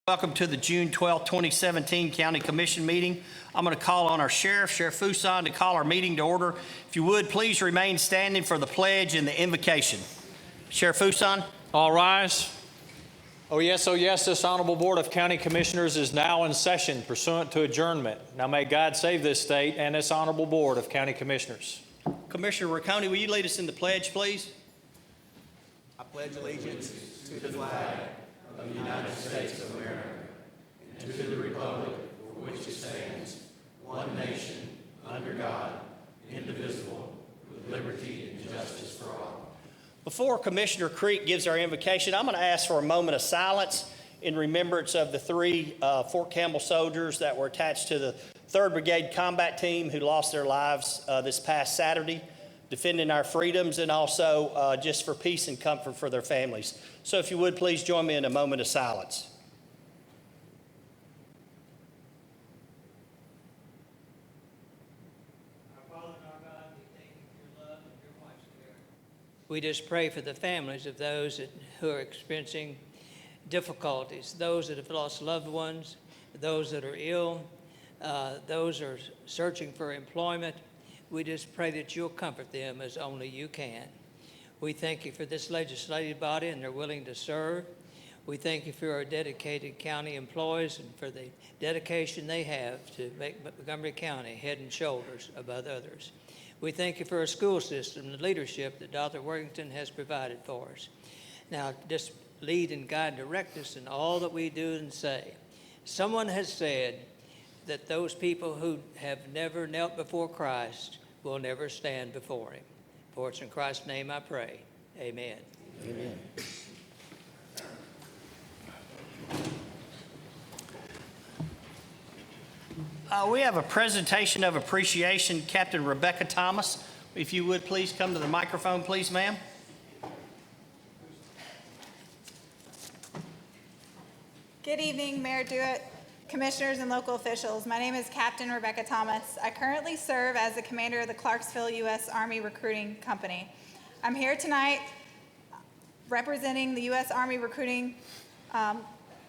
Welcome to the June 12, 2017 County Commission meeting. I'm going to call on our Sheriff Fuson, to call our meeting to order. If you would, please remain standing for the pledge and the invocation. Sheriff Fuson. All rise. Oh yes, this Honorable Board of County Commissioners is now in session pursuant to adjournment. Now may God save this state and this Honorable Board of County Commissioners. Commissioner Riccone, will you lead us in the pledge, please? I pledge allegiance to the flag of the United States of America and to the republic for which it stands, one nation, under God, indivisible, with liberty and justice for all. Before Commissioner Creek gives our invocation, I'm going to ask for a moment of silence in remembrance of the three Fort Campbell soldiers that were attached to the 3rd Brigade Combat Team who lost their lives this past Saturday, defending our freedoms, and also just for peace and comfort for their families. So if you would, please join me in a moment of silence. Our Father and our God, we thank you for your love and your watch care. We just pray for the families of those who are experiencing difficulties, those that have lost loved ones, those that are ill, those who are searching for employment. We just pray that you'll comfort them as only you can. We thank you for this legislative body and they're willing to serve. We thank you for our dedicated county employees and for the dedication they have to make Montgomery County head and shoulders above others. We thank you for our school system and the leadership that Dr. Worthington has provided for us. Now, just lead and guide and direct us in all that we do and say. Someone has said that those people who have never knelt before Christ will never stand before him. For it's in Christ's name I pray. Amen. Amen. We have a presentation of appreciation. Captain Rebecca Thomas, if you would please come to the microphone, please, ma'am. Good evening, Mayor Dewitt, Commissioners and local officials. My name is Captain Rebecca Thomas. I currently serve as the commander of the Clarksville U.S. Army Recruiting Company. I'm here tonight representing the U.S. Army Recruiting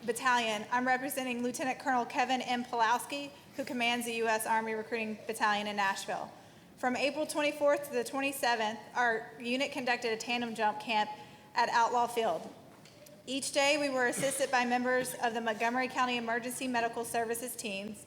Battalion. I'm representing Lieutenant Colonel Kevin M. Pulowski, who commands the U.S. Army Recruiting Battalion in Nashville. From April 24th to the 27th, our unit conducted a tandem jump camp at Outlaw Field. Each day, we were assisted by members of the Montgomery County Emergency Medical Services teams.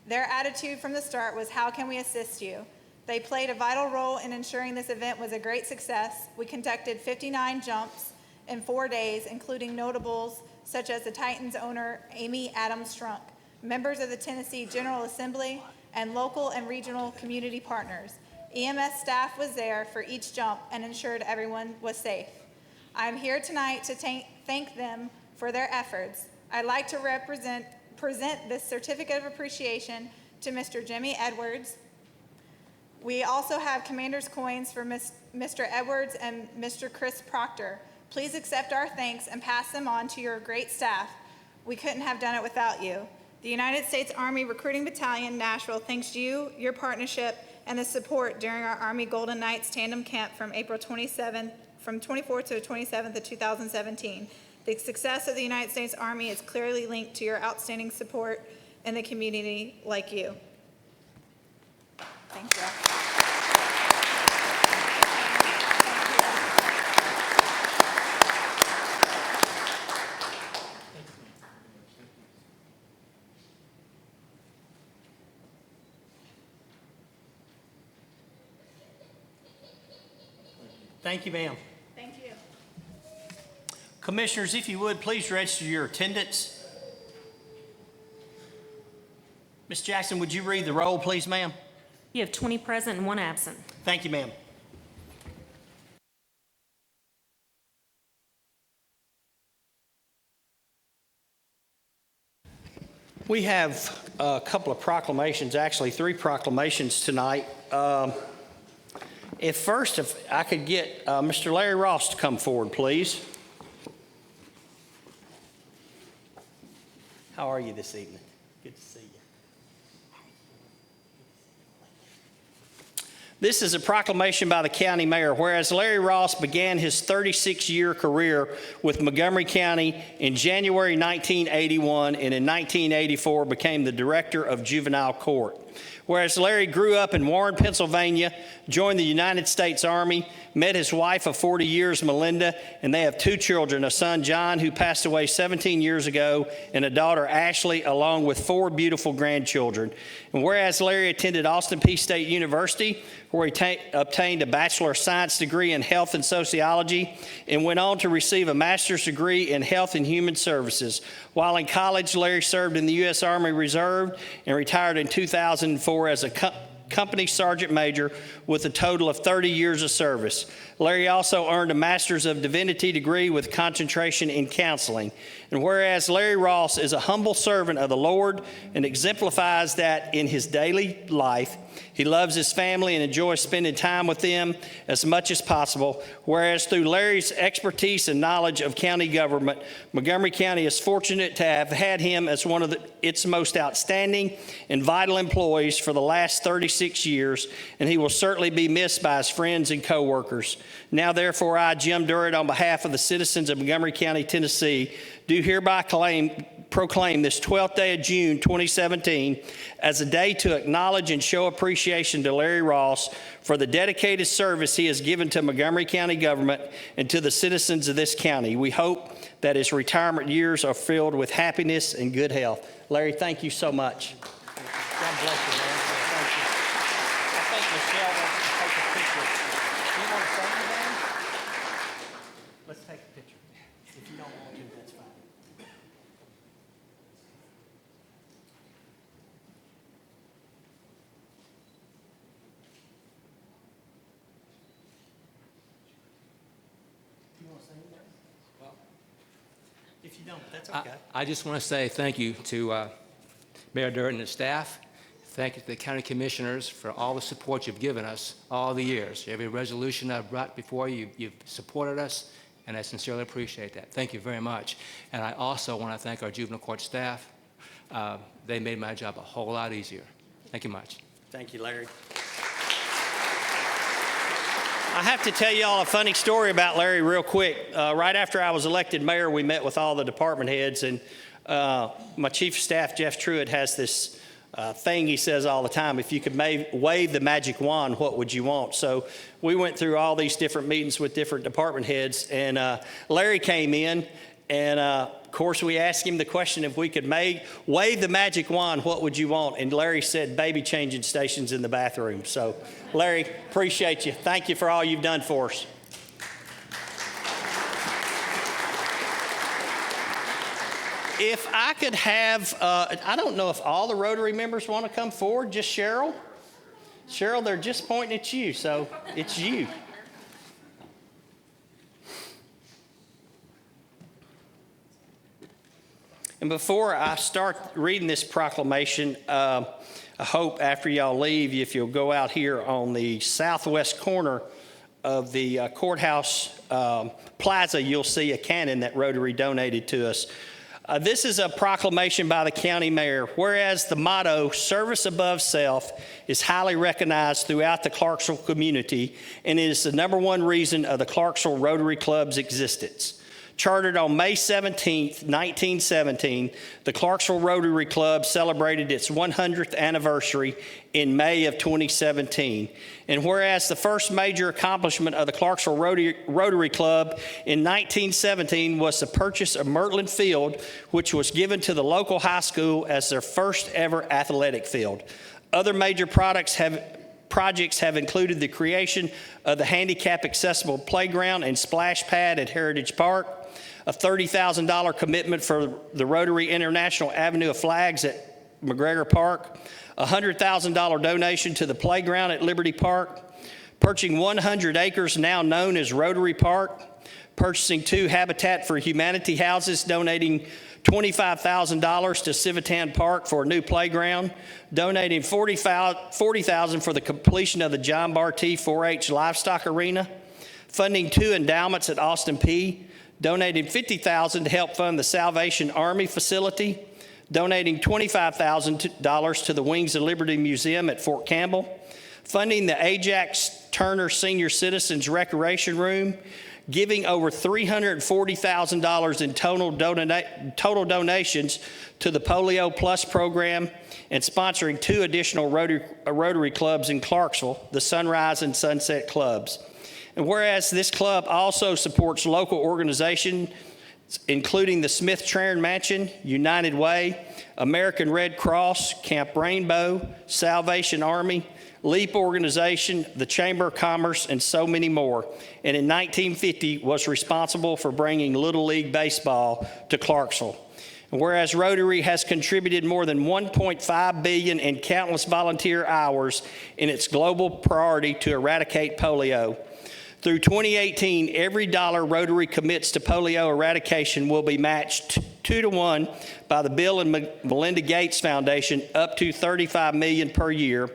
Their attitude from the start was, how can we assist you? They played a vital role in ensuring this event was a great success. We conducted 59 jumps in 4 days, including notables such as the Titans owner, Amy Adams Strunk, members of the Tennessee General Assembly, and local and regional community partners. EMS staff was there for each jump and ensured everyone was safe. I'm here tonight to thank them for their efforts. I'd like to present this certificate of appreciation to Mr. Jimmy Edwards. We also have commander's coins for Mr. Edwards and Mr. Chris Proctor. Please accept our thanks and pass them on to your great staff. We couldn't have done it without you. The United States Army Recruiting Battalion, Nashville, thanks you, your partnership, and the support during our Army Golden Knights tandem camp from April 24th to the 27th of 2017. The success of the United States Army is clearly linked to your outstanding support in the community like you. Thank you. Thank you, ma'am. Thank you. Commissioners, if you would, please register your attendance. Ms. Jackson, would you read the roll, please, ma'am? You have 20 present and 1 absent. Thank you, ma'am. We have a couple of proclamations, actually 3 proclamations tonight. If I could get Mr. Larry Ross to come forward, please. How are you this evening? Good to see you. This is a proclamation by the county mayor, whereas Larry Ross began his 36-year career with Montgomery County in January 1981 and in 1984 became the director of juvenile court. Whereas Larry grew up in Warren, Pennsylvania, joined the United States Army, met his wife of 40 years, Melinda, and they have 2 children, a son, John, who passed away 17 years ago, and a daughter, Ashley, along with 4 beautiful grandchildren. And whereas Larry attended Austin Peay State University, where he obtained a Bachelor of Science degree in Health and Sociology, and went on to receive a Master's degree in Health and Human Services. While in college, Larry served in the U.S. Army Reserve and retired in 2004 as a company sergeant major with a total of 30 years of service. Larry also earned a Master's of Divinity degree with concentration in counseling. And whereas Larry Ross is a humble servant of the Lord and exemplifies that in his daily life, he loves his family and enjoys spending time with them as much as possible. Whereas through Larry's expertise and knowledge of county government, Montgomery County is fortunate to have had him as one of its most outstanding and vital employees for the last 36 years, and he will certainly be missed by his friends and coworkers. Now, therefore, I, Jim Durrett, on behalf of the citizens of Montgomery County, Tennessee, do hereby proclaim this 12th day of June 2017 as a day to acknowledge and show appreciation to Larry Ross for the dedicated service he has given to Montgomery County government and to the citizens of this county. We hope that his retirement years are filled with happiness and good health. Larry, thank you so much. God bless you, man. Thank you. I think Michelle wants to take a picture. Do you want to say anything? Let's take a picture. If you don't want to, that's fine. You want to say anything? Well, if you don't, that's okay. I just want to say thank you to Mayor Durrett and his staff. Thank you to the county commissioners for all the support you've given us all the years. Every resolution I've brought before you, you've supported us, and I sincerely appreciate that. Thank you very much. And I also want to thank our juvenile court staff. They made my job a whole lot easier. Thank you much. Thank you, Larry. I have to tell you all a funny story about Larry real quick. Right after I was elected mayor, we met with all the department heads, and my chief of staff, Jeff Truitt, has this thing he says all the time: if you could wave the magic wand, what would you want? So we went through all these different meetings with different department heads, and Larry came in, and of course we asked him the question: if we could wave the magic wand, what would you want? And Larry said, baby changing stations in the bathroom. So Larry, appreciate you. Thank you for all you've done for us. If I could have, I don't know if all the Rotary members want to come forward, just Cheryl? Cheryl, they're just pointing at you, so it's you. And before I start reading this proclamation, I hope after y'all leave, if you'll go out here on the southwest corner of the courthouse plaza, you'll see a cannon that Rotary donated to us. This is a proclamation by the county mayor. Whereas the motto, service above self, is highly recognized throughout the Clarksville community and is the #1 reason of the Clarksville Rotary Club's existence. Chartered on May 17, 1917, the Clarksville Rotary Club celebrated its 100th anniversary in May of 2017. And whereas the first major accomplishment of the Clarksville Rotary Club in 1917 was the purchase of Mertland Field, which was given to the local high school as their first ever athletic field. Other major projects have included the creation of the handicap accessible playground and splash pad at Heritage Park, a $30,000 commitment for the Rotary International Avenue of Flags at McGregor Park, a $100,000 donation to the playground at Liberty Park, purchasing 100 acres now known as Rotary Park, purchasing 2 Habitat for Humanity houses, donating $25,000 to Civitan Park for a new playground, donating $40,000 for the completion of the John Bartee 4-H livestock arena, funding 2 endowments at Austin Peay, donating $50,000 to help fund the Salvation Army facility, donating $25,000 to the Wings of Liberty Museum at Fort Campbell, funding the Ajax Turner Senior Citizens Recreation Room, giving over $340,000 in total donations to the Polio Plus program, and sponsoring 2 additional Rotary clubs in Clarksville, the Sunrise and Sunset Clubs. And whereas this club also supports local organizations, including the Smith-Train Mansion, United Way, American Red Cross, Camp Rainbow, Salvation Army, LEAP organization, the Chamber of Commerce, and so many more. And in 1950 was responsible for bringing Little League Baseball to Clarksville. And whereas Rotary has contributed more than $1.5 billion in countless volunteer hours in its global priority to eradicate polio. Through 2018, every dollar Rotary commits to polio eradication will be matched 2-to-1 by the Bill and Melinda Gates Foundation, up to $35 million per year,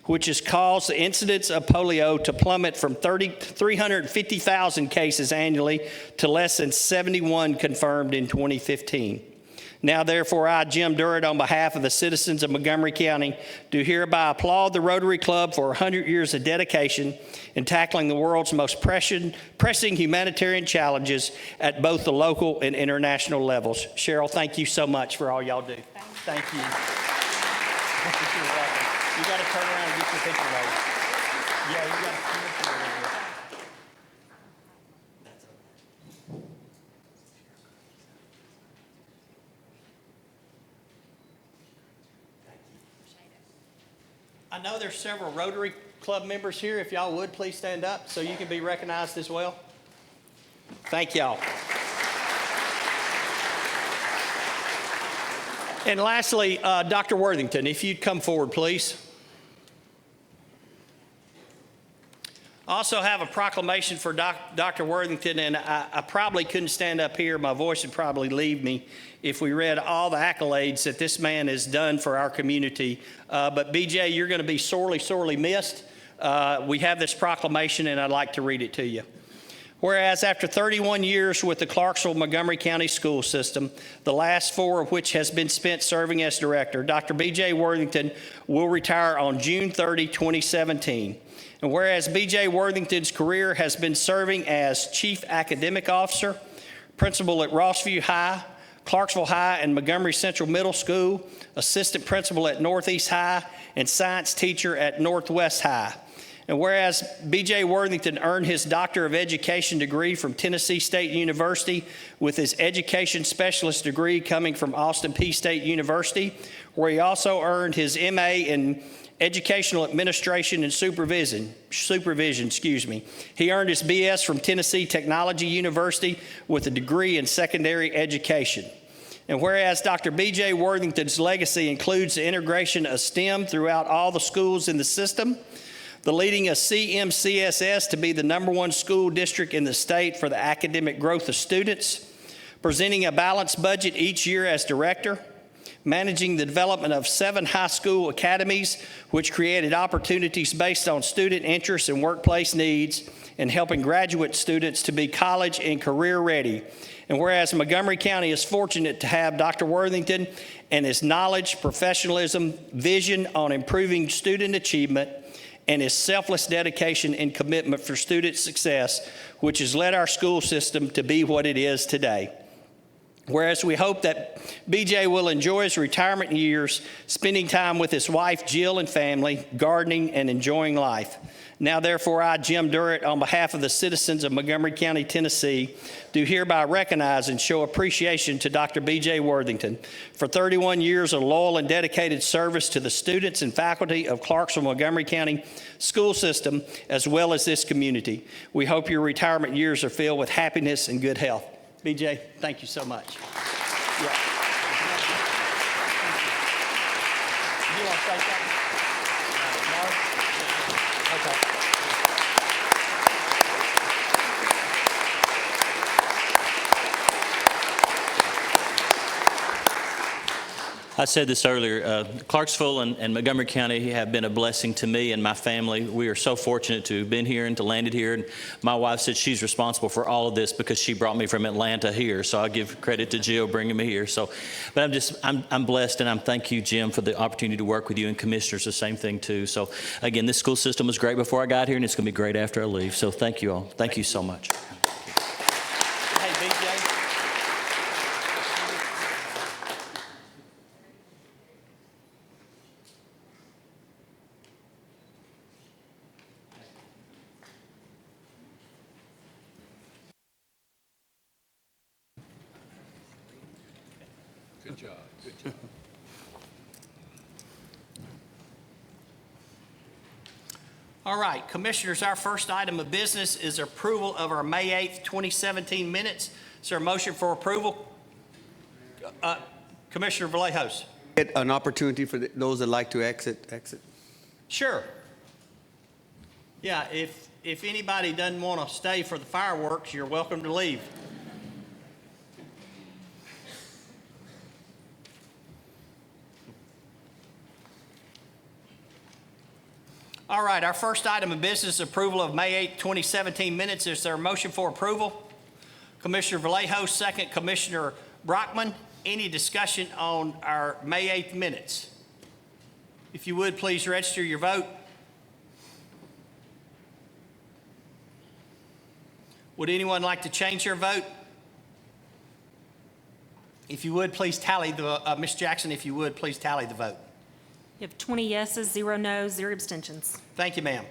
which has caused the incidence of polio to plummet from 350,000 cases annually to less than 71 confirmed in 2015. Now, therefore, I, Jim Durrett, on behalf of the citizens of Montgomery County, do hereby applaud the Rotary Club for 100 years of dedication in tackling the world's most pressing humanitarian challenges at both the local and international levels. Cheryl, thank you so much for all y'all do. Thank you. You're welcome. You got to turn around and get your picture made. Yeah, you got to come up here a little bit. I know there's several Rotary Club members here. If y'all would, please stand up so you can be recognized as well. Thank y'all. And lastly, Dr. Worthington, if you'd come forward, please. I also have a proclamation for Dr. Worthington, and I probably couldn't stand up here. My voice would probably leave me if we read all the accolades that this man has done for our community. But BJ, you're going to be sorely, sorely missed. We have this proclamation, and I'd like to read it to you. Whereas after 31 years with the Clarksville-Montgomery County School System, the last 4 of which has been spent serving as director, Dr. B.J. Worthington will retire on June 30, 2017. And whereas B.J. Worthington's career has been serving as Chief Academic Officer, Principal at Rossview High, Clarksville High, and Montgomery Central Middle School, Assistant Principal at Northeast High, and Science Teacher at Northwest High. And whereas B.J. Worthington earned his Doctor of Education degree from Tennessee State University with his Education Specialist degree coming from Austin Peay State University, where he also earned his M.A. in Educational Administration and Supervision. He earned his B.S. from Tennessee Technology University with a degree in secondary education. And whereas Dr. B.J. Worthington's legacy includes the integration of STEM throughout all the schools in the system, the leading a CMCSS to be the #1 school district in the state for the academic growth of students, presenting a balanced budget each year as director, managing the development of 7 high school academies, which created opportunities based on student interests and workplace needs, and helping graduate students to be college and career ready. And whereas Montgomery County is fortunate to have Dr. Worthington and his knowledge, professionalism, vision on improving student achievement, and his selfless dedication and commitment for student success, which has led our school system to be what it is today. Whereas we hope that BJ will enjoy his retirement years, spending time with his wife, Jill, and family, gardening and enjoying life. Now, therefore, I, Jim Durrett, on behalf of the citizens of Montgomery County, Tennessee, do hereby recognize and show appreciation to Dr. B.J. Worthington for 31 years of loyal and dedicated service to the students and faculty of Clarksville-Montgomery County School System, as well as this community. We hope your retirement years are filled with happiness and good health. B.J., thank you so much. Yeah. You want to say something? No? Okay. I said this earlier, Clarksville and Montgomery County have been a blessing to me and my family. We are so fortunate to have been here and to landed here. And my wife said she's responsible for all of this because she brought me from Atlanta here. So I give credit to Jill bringing me here. So, but I'm blessed, and I'm thank you, Jim, for the opportunity to work with you, and commissioners the same thing too. So again, this school system was great before I got here, and it's going to be great after I leave. So thank you all. Thank you so much. Hey, BJ. Good job, good job. All right, Commissioners, our first item of business is approval of our May 8th, 2017 minutes. Is there a motion for approval? Commissioner Vallejos. Get an opportunity for those that like to exit. Sure. Yeah, if anybody doesn't want to stay for the fireworks, you're welcome to leave. All right, our first item of business is approval of May 8, 2017 minutes. Is there a motion for approval? Commissioner Vallejos, second. Commissioner Brockman, any discussion on our May 8th minutes? If you would, please register your vote. Would anyone like to change their vote? If you would, please tally the, Ms. Jackson, if you would, please tally the vote. You have 20 yeses, 0 noes, 0 abstentions. Thank you, ma'am.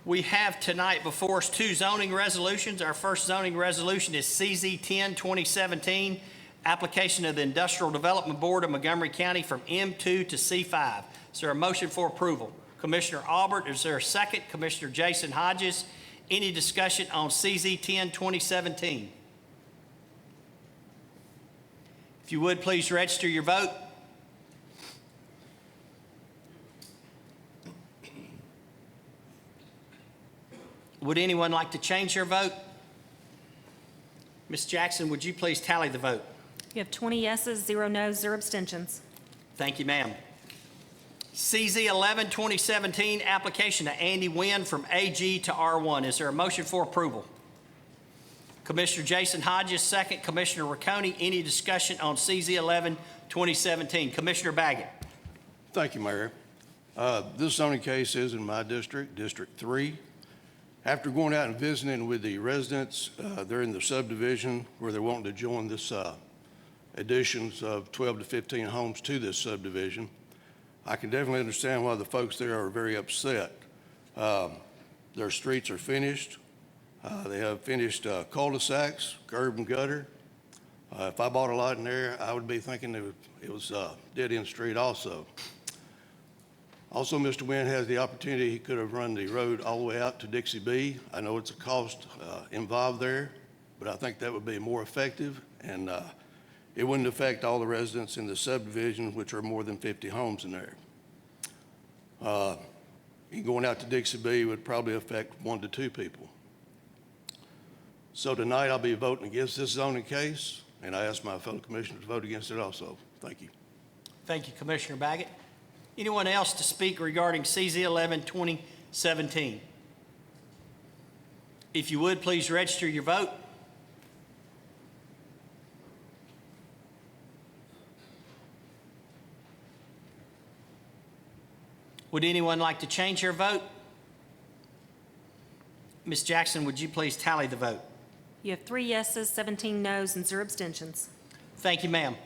We have tonight before us two zoning resolutions. Our first zoning resolution is CZ 10, 2017, application of the Industrial Development Board of Montgomery County from M2 to C5. Is there a motion for approval? Commissioner Albert, is there a second? Commissioner Jason Hodges, any discussion on CZ 10, 2017? If you would, please register your vote. Would anyone like to change their vote? Ms. Jackson, would you please tally the vote? You have 20 yeses, 0 noes, 0 abstentions. Thank you, ma'am. CZ 11, 2017, application to Andy Wynn from AG to R1. Is there a motion for approval? Commissioner Jason Hodges, second. Commissioner Riccone, any discussion on CZ 11, 2017? Commissioner Baggett. Thank you, Mayor. This zoning case is in my district, District 3. After going out and visiting with the residents, they're in the subdivision where they're wanting to join this additions of 12 to 15 homes to this subdivision. I can definitely understand why the folks there are very upset. Their streets are finished. They have finished cul-de-sacs, curb and gutter. If I bought a lot in there, I would be thinking it was a dead-end street also. Also, Mr. Wynn has the opportunity, he could have run the road all the way out to Dixie B. I know it's a cost involved there, but I think that would be more effective, and it wouldn't affect all the residents in the subdivision, which are more than 50 homes in there. Going out to Dixie B would probably affect 1 to 2 people. So tonight I'll be voting against this zoning case, and I ask my fellow commissioners to vote against it also. Thank you. Thank you, Commissioner Baggett. Anyone else to speak regarding CZ 11, 2017? If you would, please register your vote. Would anyone like to change their vote? Ms. Jackson, would you please tally the vote? You have 3 yeses, 17 noes, and 0 abstentions. Thank you, ma'am.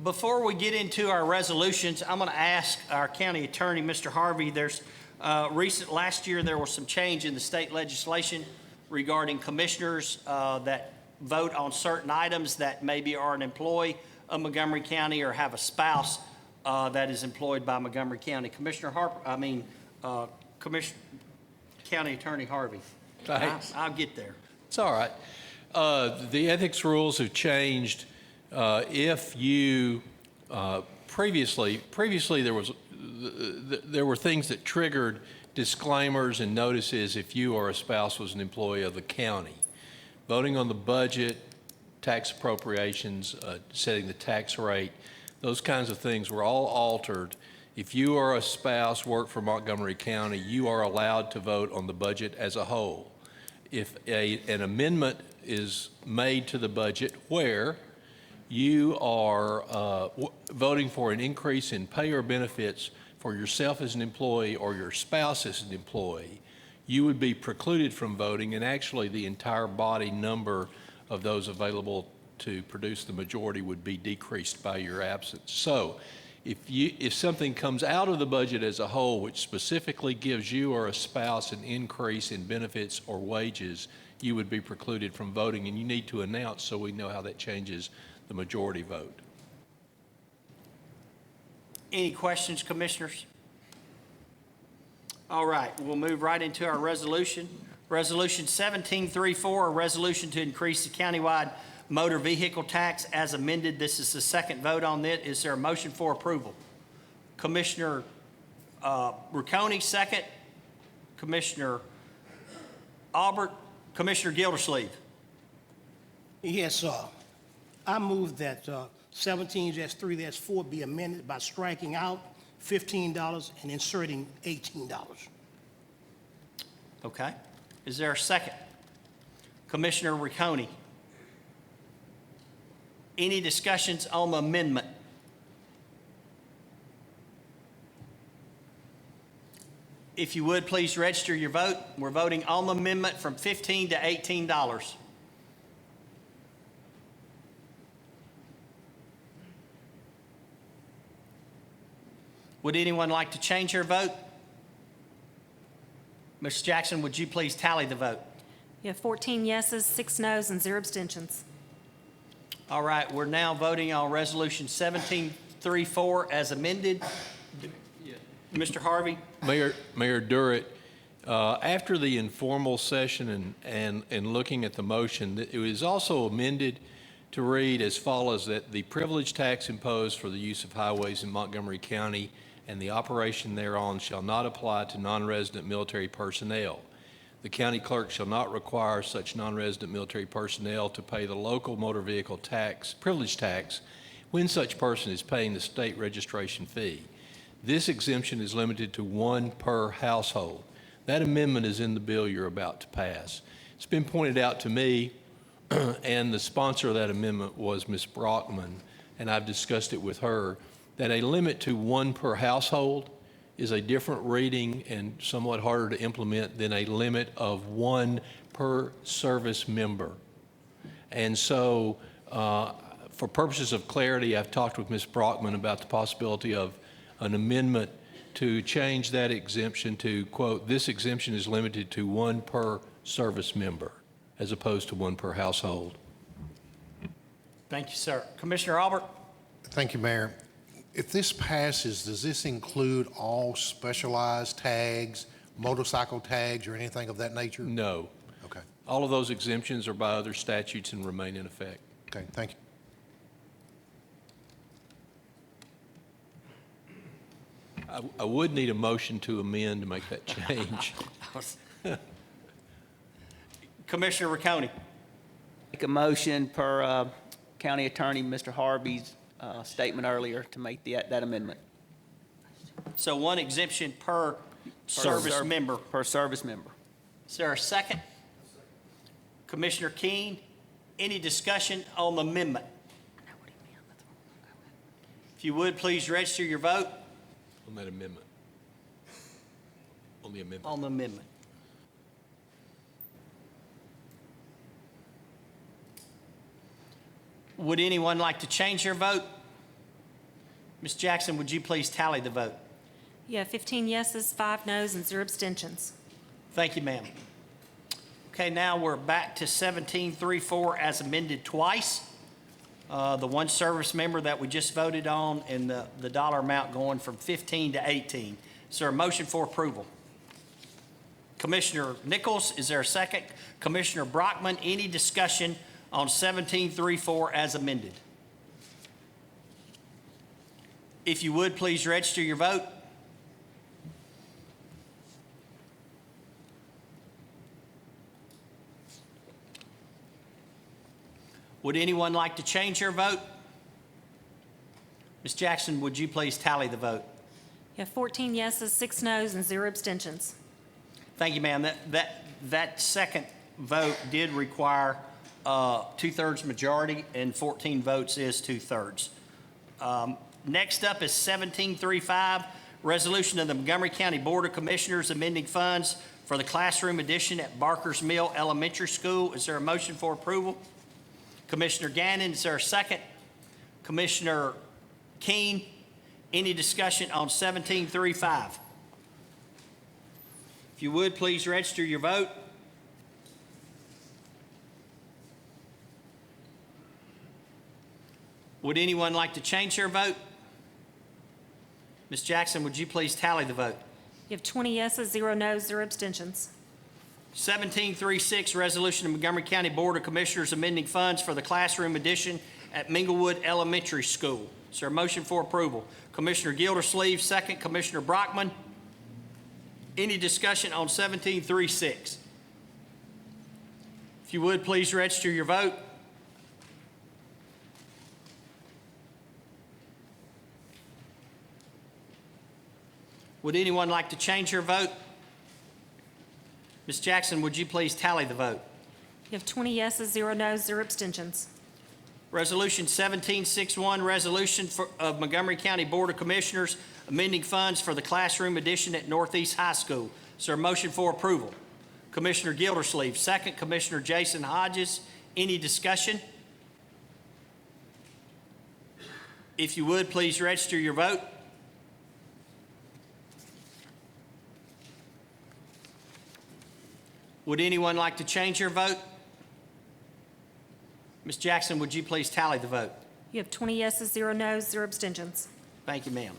Before we get into our resolutions, I'm going to ask our county attorney, Mr. Harvey, there's last year there was some change in the state legislation regarding commissioners that vote on certain items that maybe are an employee of Montgomery County or have a spouse that is employed by Montgomery County. Commissioner Commissioner County Attorney Harvey. Thanks. I'll get there. It's all right. The ethics rules have changed. If you previously there were things that triggered disclaimers and notices if you or a spouse was an employee of the county. Voting on the budget tax appropriations, setting the tax rate, those kinds of things were all altered. If you are a spouse, work for Montgomery County, you are allowed to vote on the budget as a whole. If an amendment is made to the budget where you are voting for an increase in pay or benefits for yourself as an employee or your spouse as an employee, you would be precluded from voting, and actually the entire body number of those available to produce the majority would be decreased by your absence. So if something comes out of the budget as a whole, which specifically gives you or a spouse an increase in benefits or wages, you would be precluded from voting, and you need to announce so we know how that changes the majority vote. Any questions, commissioners? All right, we'll move right into our resolution. Resolution 1734, a resolution to increase the countywide motor vehicle tax as amended. This is the second vote on it. Is there a motion for approval? Commissioner Rucconi, second. Commissioner Albert, Commissioner Gildersleeve. Yes, sir. I move that 17-3-4 be amended by striking out $15 and inserting $18. Okay. Is there a second? Commissioner Rucconi. Any discussions on the amendment? If you would, please register your vote. We're voting on the amendment from $15 to $18. Would anyone like to change their vote? Ms. Jackson, would you please tally the vote? You have 14 yeses, 6 noes, and 0 abstentions. All right, we're now voting on Resolution 1734 as amended. Mr. Harvey? Mayor Durrett, after the informal session and looking at the motion, it was also amended to read as follows: that the privilege tax imposed for the use of highways in Montgomery County and the operation thereon shall not apply to non-resident military personnel. The county clerk shall not require such non-resident military personnel to pay the local motor vehicle tax, privilege tax, when such person is paying the state registration fee. This exemption is limited to 1 per household. That amendment is in the bill you're about to pass. It's been pointed out to me, and the sponsor of that amendment was Ms. Brockman, and I've discussed it with her, that a limit to 1 per household is a different reading and somewhat harder to implement than a limit of 1 per service member. And so for purposes of clarity, I've talked with Ms. Brockman about the possibility of an amendment to change that exemption to, quote, this exemption is limited to 1 per service member as opposed to 1 per household. Thank you, sir. Commissioner Albert? Thank you, Mayor. If this passes, does this include all specialized tags, motorcycle tags, or anything of that nature? No. Okay. All of those exemptions are by other statutes and remain in effect. Okay, thank you. I would need a motion to amend to make that change. Commissioner Rucconi? Make a motion per County Attorney Mr. Harvey's statement earlier to make that amendment. So 1 exemption per service member. Per service member. Is there a second? Commissioner Keene, any discussion on the amendment? If you would, please register your vote. On that amendment. On the amendment. On the amendment. Would anyone like to change their vote? Ms. Jackson, would you please tally the vote? You have 15 yeses, 5 noes, and 0 abstentions. Thank you, ma'am. Okay, now we're back to 1734 as amended twice. The 1 service member that we just voted on and the dollar amount going from 15 to 18. Is there a motion for approval? Commissioner Nichols, is there a second? Commissioner Brockman, any discussion on 1734 as amended? If you would, please register your vote. Would anyone like to change their vote? Ms. Jackson, would you please tally the vote? You have 14 yeses, 6 noes, and 0 abstentions. Thank you, ma'am. That second vote did require two-thirds majority, and 14 votes is two-thirds. Next up is 1735, resolution of the Montgomery County Board of Commissioners amending funds for the classroom addition at Barker's Mill Elementary School. Is there a motion for approval? Commissioner Gannon, is there a second? Commissioner Keene, any discussion on 1735? If you would, please register your vote. Would anyone like to change their vote? Ms. Jackson, would you please tally the vote? You have 20 yeses, 0 noes, 0 abstentions. 1736, resolution of Montgomery County Board of Commissioners amending funds for the classroom addition at Minglewood Elementary School. Is there a motion for approval? Commissioner Gildersleeve, second. Commissioner Brockman. Any discussion on 1736? If you would, please register your vote. Would anyone like to change their vote? Ms. Jackson, would you please tally the vote? You have 20 yeses, 0 noes, 0 abstentions. Resolution 1761, resolution of Montgomery County Board of Commissioners amending funds for the classroom addition at Northeast High School. Is there a motion for approval? Commissioner Gildersleeve, second. Commissioner Jason Hodges, any discussion? If you would, please register your vote. Would anyone like to change their vote? Ms. Jackson, would you please tally the vote? You have 20 yeses, 0 noes, 0 abstentions. Thank you, ma'am.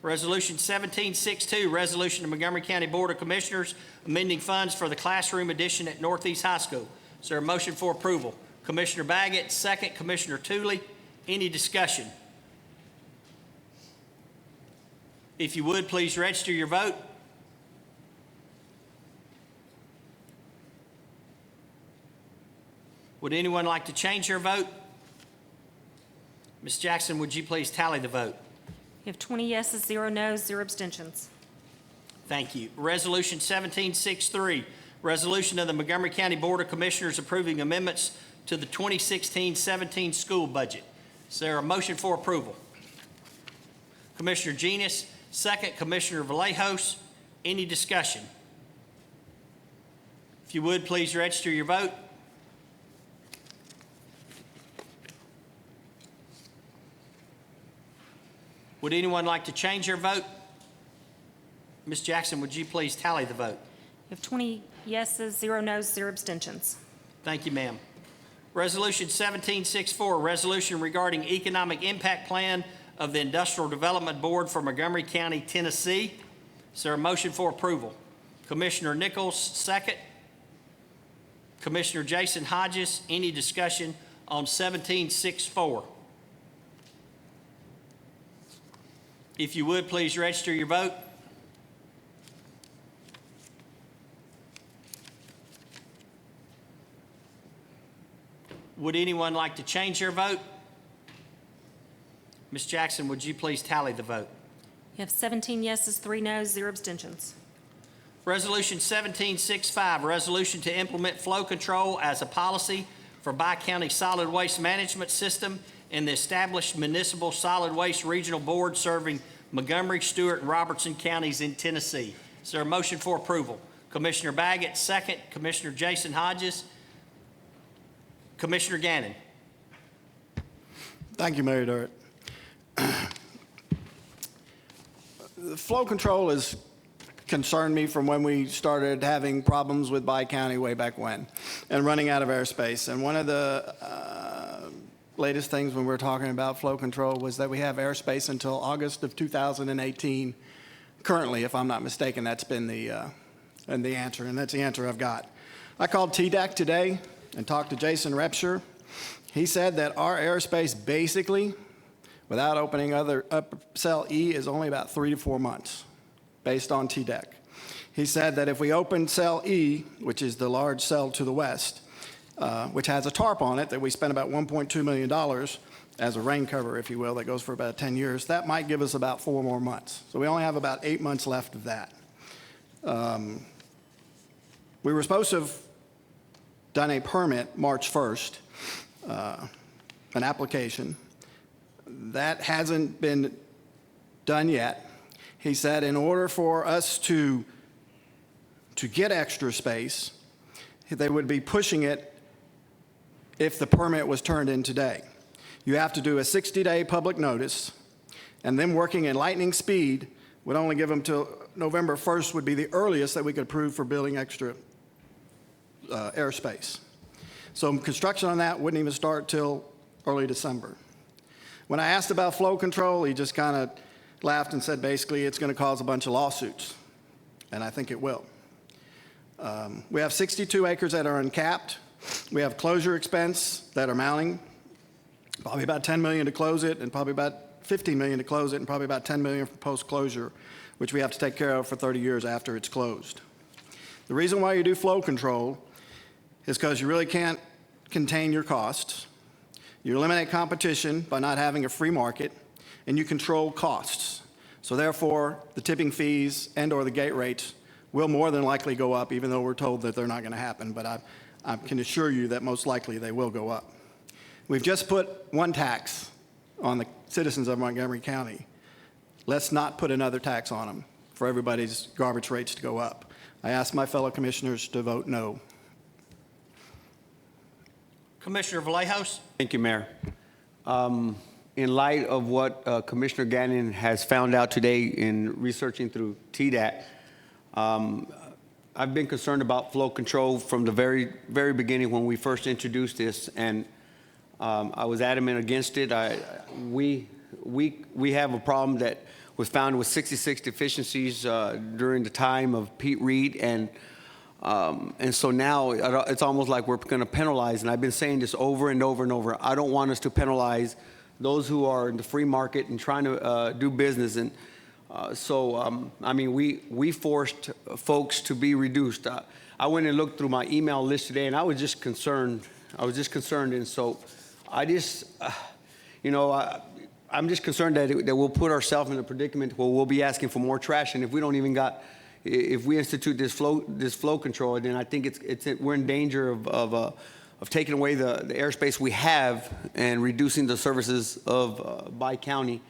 Resolution 1762, resolution of Montgomery County Board of Commissioners amending funds for the classroom addition at Northeast High School. Is there a motion for approval? Commissioner Baggett, second. Commissioner Tooley, any discussion? If you would, please register your vote. Would anyone like to change their vote? Ms. Jackson, would you please tally the vote? You have 20 yeses, 0 noes, 0 abstentions. Thank you. Resolution 1763, resolution of the Montgomery County Board of Commissioners approving amendments to the 2016-17 school budget. Is there a motion for approval? Commissioner Genis, second. Commissioner Vallejos, any discussion? If you would, please register your vote. Would anyone like to change their vote? Ms. Jackson, would you please tally the vote? You have 20 yeses, 0 noes, 0 abstentions. Thank you, ma'am. Resolution 1764, resolution regarding economic impact plan of the Industrial Development Board for Montgomery County, Tennessee. Is there a motion for approval? Commissioner Nichols, second. Commissioner Jason Hodges, any discussion on 1764? If you would, please register your vote. Would anyone like to change their vote? Ms. Jackson, would you please tally the vote? You have 17 yeses, 3 noes, 0 abstentions. Resolution 1765, resolution to implement flow control as a policy for Bi-County Solid Waste Management System and the established Municipal Solid Waste Regional Board serving Montgomery, Stewart, and Robertson counties in Tennessee. Is there a motion for approval? Commissioner Baggett, second. Commissioner Jason Hodges. Commissioner Gannon. Thank you, Mayor Durrett. The flow control has concerned me from when we started having problems with Bi-County way back when and running out of airspace. And one of the latest things when we're talking about flow control was that we have airspace until August of 2018. Currently, if I'm not mistaken, that's been the answer, and that's the answer I've got. I called TDAC today and talked to Jason Repsher. He said that our airspace basically, without opening up cell E, is only about 3 to 4 months based on TDAC. He said that if we open cell E, which is the large cell to the west, which has a tarp on it that we spent about $1.2 million as a rain cover, if you will, that goes for about 10 years. That might give us about 4 more months. So we only have about 8 months left of that. We were supposed to have done a permit March 1st, an application. That hasn't been done yet. He said in order for us to get extra space, they would be pushing it if the permit was turned in today. You have to do a 60-day public notice, and them working in lightning speed would only give them till November 1st would be the earliest that we could approve for building extra airspace. So construction on that wouldn't even start till early December. When I asked about flow control, he just kind of laughed and said basically it's going to cause a bunch of lawsuits, and I think it will. We have 62 acres that are uncapped. We have closure expense that are mounting, probably about $10 million to close it, and probably about $15 million to close it, and probably about $10 million for post-closure, which we have to take care of for 30 years after it's closed. The reason why you do flow control is because you really can't contain your costs. You eliminate competition by not having a free market, and you control costs. So therefore, the tipping fees and/or the gate rates will more than likely go up, even though we're told that they're not going to happen. But I can assure you that most likely they will go up. We've just put one tax on the citizens of Montgomery County. Let's not put another tax on them for everybody's garbage rates to go up. I ask my fellow commissioners to vote no. Commissioner Vallejos? Thank you, Mayor. In light of what Commissioner Gannon has found out today in researching through TDAT, I've been concerned about flow control from the very beginning when we first introduced this, and I was adamant against it. We have a problem that was found with 66 deficiencies during the time of Pete Reed, and so now it's almost like we're going to penalize, and I've been saying this over and over and over. I don't want us to penalize those who are in the free market and trying to do business. And I mean, we forced folks to be reduced. I went and looked through my email list today, and I was just concerned. And so I just, I'm just concerned that we'll put ourselves in a predicament where we'll be asking for more trash, and if we don't even if we institute this flow control, then I think we're in danger of taking away the airspace we have and reducing the services of Bi-County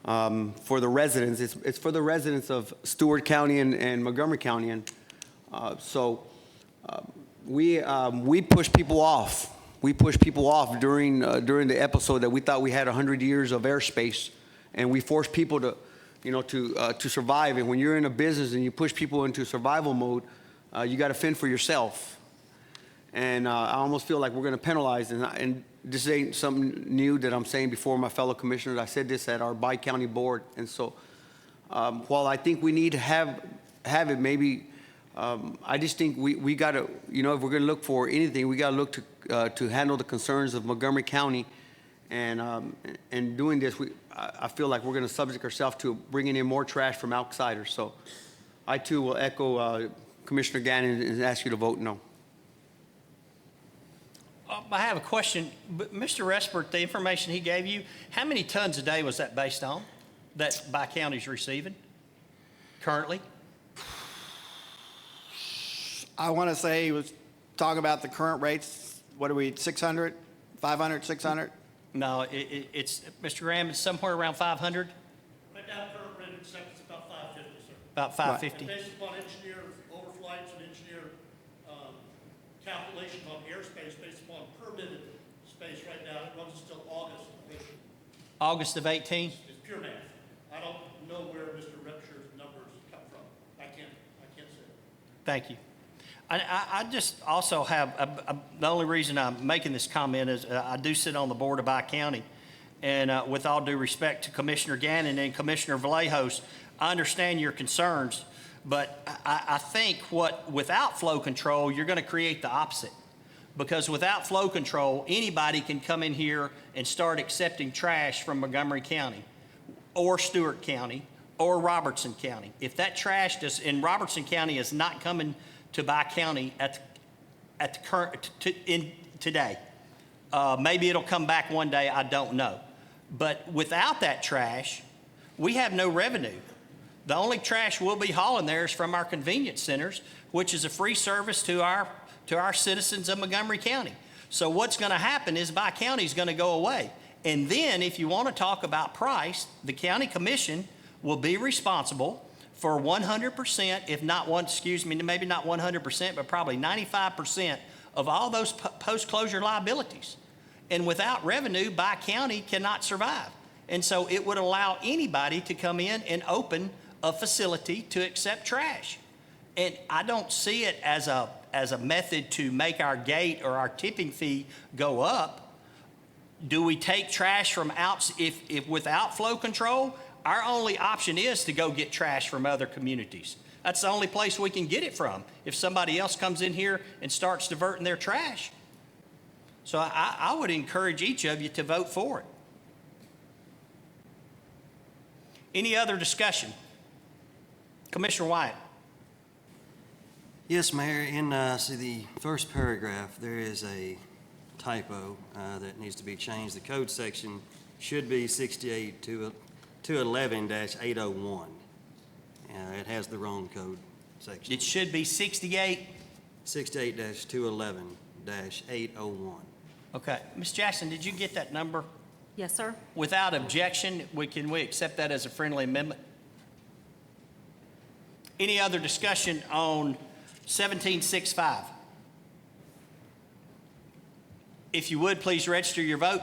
for the residents. It's for the residents of Stewart County and Montgomery County, and so we push people off. We push people off during the episode that we thought we had 100 years of airspace, and we forced people to survive. And when you're in a business and you push people into survival mode, you got to fend for yourself. And I almost feel like we're going to penalize. And this ain't something new that I'm saying before my fellow commissioners. I said this at our Bi-County board. And so while I think we need to have it, maybe I just think we got to, if we're going to look for anything, we got to look to handle the concerns of Montgomery County. And doing this, I feel like we're going to subject ourselves to bringing in more trash from outsiders. So I, too, will echo Commissioner Gannon and ask you to vote no. I have a question. Mr. Respert, the information he gave you, how many tons a day was that based on that Bi-County's receiving currently? I want to say he was talking about the current rates. What are we, 600, 500, 600? No, it's, Mr. Graham, it's somewhere around 500? Right now, current rate of acceptance is about 550, sir. About 550? And based upon engineer overflights and engineer calculations on airspace based upon permitted space right now, it runs until August of 18. August of 18? It's pure math. I don't know where Mr. Repsher's numbers come from. I can't say it. Thank you. I just also have, the only reason I'm making this comment is I do sit on the board of Bi-County, and with all due respect to Commissioner Gannon and Commissioner Vallejos, I understand your concerns, but I think without flow control, you're going to create the opposite. Because without flow control, anybody can come in here and start accepting trash from Montgomery County or Stewart County or Robertson County. If that trash in Robertson County is not coming to Bi-County at the current, today. Maybe it'll come back one day, I don't know. But without that trash, we have no revenue. The only trash we'll be hauling there is from our convenience centers, which is a free service to our citizens of Montgomery County. So what's going to happen is Bi-County is going to go away. And then if you want to talk about price, the county commission will be responsible for 100%, if not maybe not 100%, but probably 95% of all those post-closure liabilities. And without revenue, Bi-County cannot survive. And so it would allow anybody to come in and open a facility to accept trash. And I don't see it as a method to make our gate or our tipping fee go up. Do we take trash from if without flow control, our only option is to go get trash from other communities. That's the only place we can get it from if somebody else comes in here and starts diverting their trash. So I would encourage each of you to vote for it. Any other discussion? Commissioner Wyatt. Yes, Mayor. In the first paragraph, there is a typo that needs to be changed. The code section should be 68-211-801. It has the wrong code section. It should be 68. 68-211-801. Okay. Ms. Jackson, did you get that number? Yes, sir. Without objection, can we accept that as a friendly amendment? Any other discussion on 1765? If you would, please register your vote.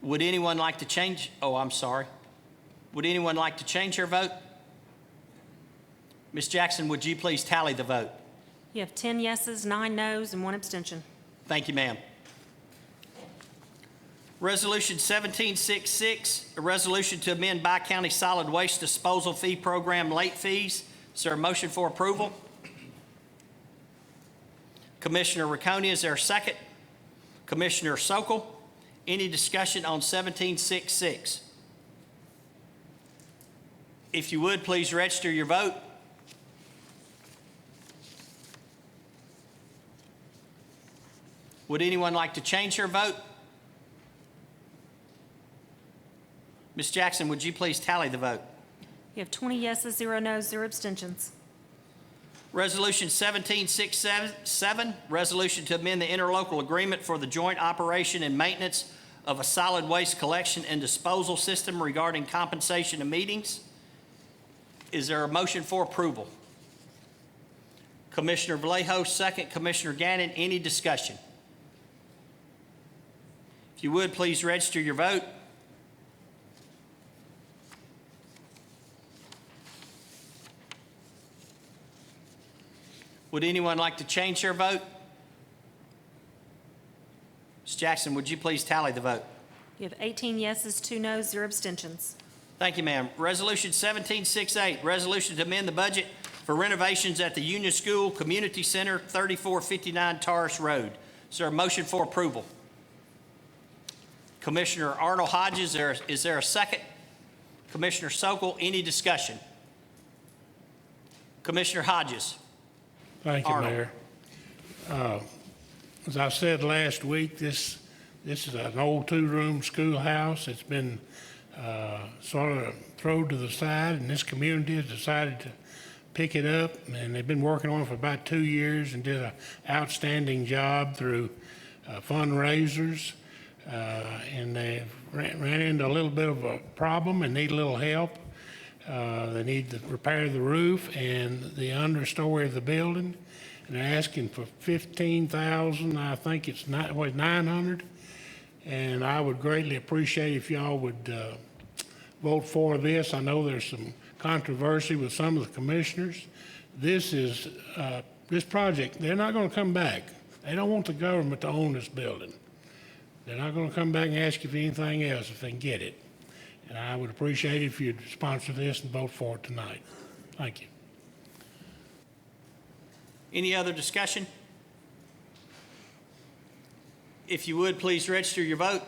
Would anyone like to change? Oh, I'm sorry. Would anyone like to change their vote? Ms. Jackson, would you please tally the vote? You have 10 yeses, 9 nos, and 1 abstention. Thank you, ma'am. Resolution 1766, a resolution to amend Bi-County Solid Waste Disposal Fee Program late fees. Is there a motion for approval? Commissioner Riccone, is there a second? Commissioner Sokol, any discussion on 1766? If you would, please register your vote. Would anyone like to change their vote? Ms. Jackson, would you please tally the vote? You have 20 yeses, 0 nos, 0 abstentions. Resolution 1767, resolution to amend the interlocal agreement for the joint operation and maintenance of a solid waste collection and disposal system regarding compensation of meetings. Is there a motion for approval? Commissioner Vallejo, second. Commissioner Gannon, any discussion? If you would, please register your vote. Would anyone like to change their vote? Ms. Jackson, would you please tally the vote? You have 18 yeses, 2 nos, 0 abstentions. Thank you, ma'am. Resolution 1768, resolution to amend the budget for renovations at the Union School Community Center, 3459 Taurus Road. Is there a motion for approval? Commissioner Arnold Hodges, is there a second? Commissioner Sokol, any discussion? Commissioner Hodges. Thank you, Arnold. Mayor. As I said last week, this is an old two-room schoolhouse. It's been sort of thrown to the side, and this community has decided to pick it up, and they've been working on it for about 2 years and did an outstanding job through fundraisers, and they ran into a little bit of a problem and need a little help. They need to repair the roof and the understory of the building, and they're asking for $15,000. I think it's $900, and I would greatly appreciate if y'all would vote for this. I know there's some controversy with some of the commissioners. This project, they're not going to come back. They don't want the government to own this building. They're not going to come back and ask you for anything else if they can get it. And I would appreciate it if you'd sponsor this and vote for it tonight. Thank you. Any other discussion? If you would, please register your vote.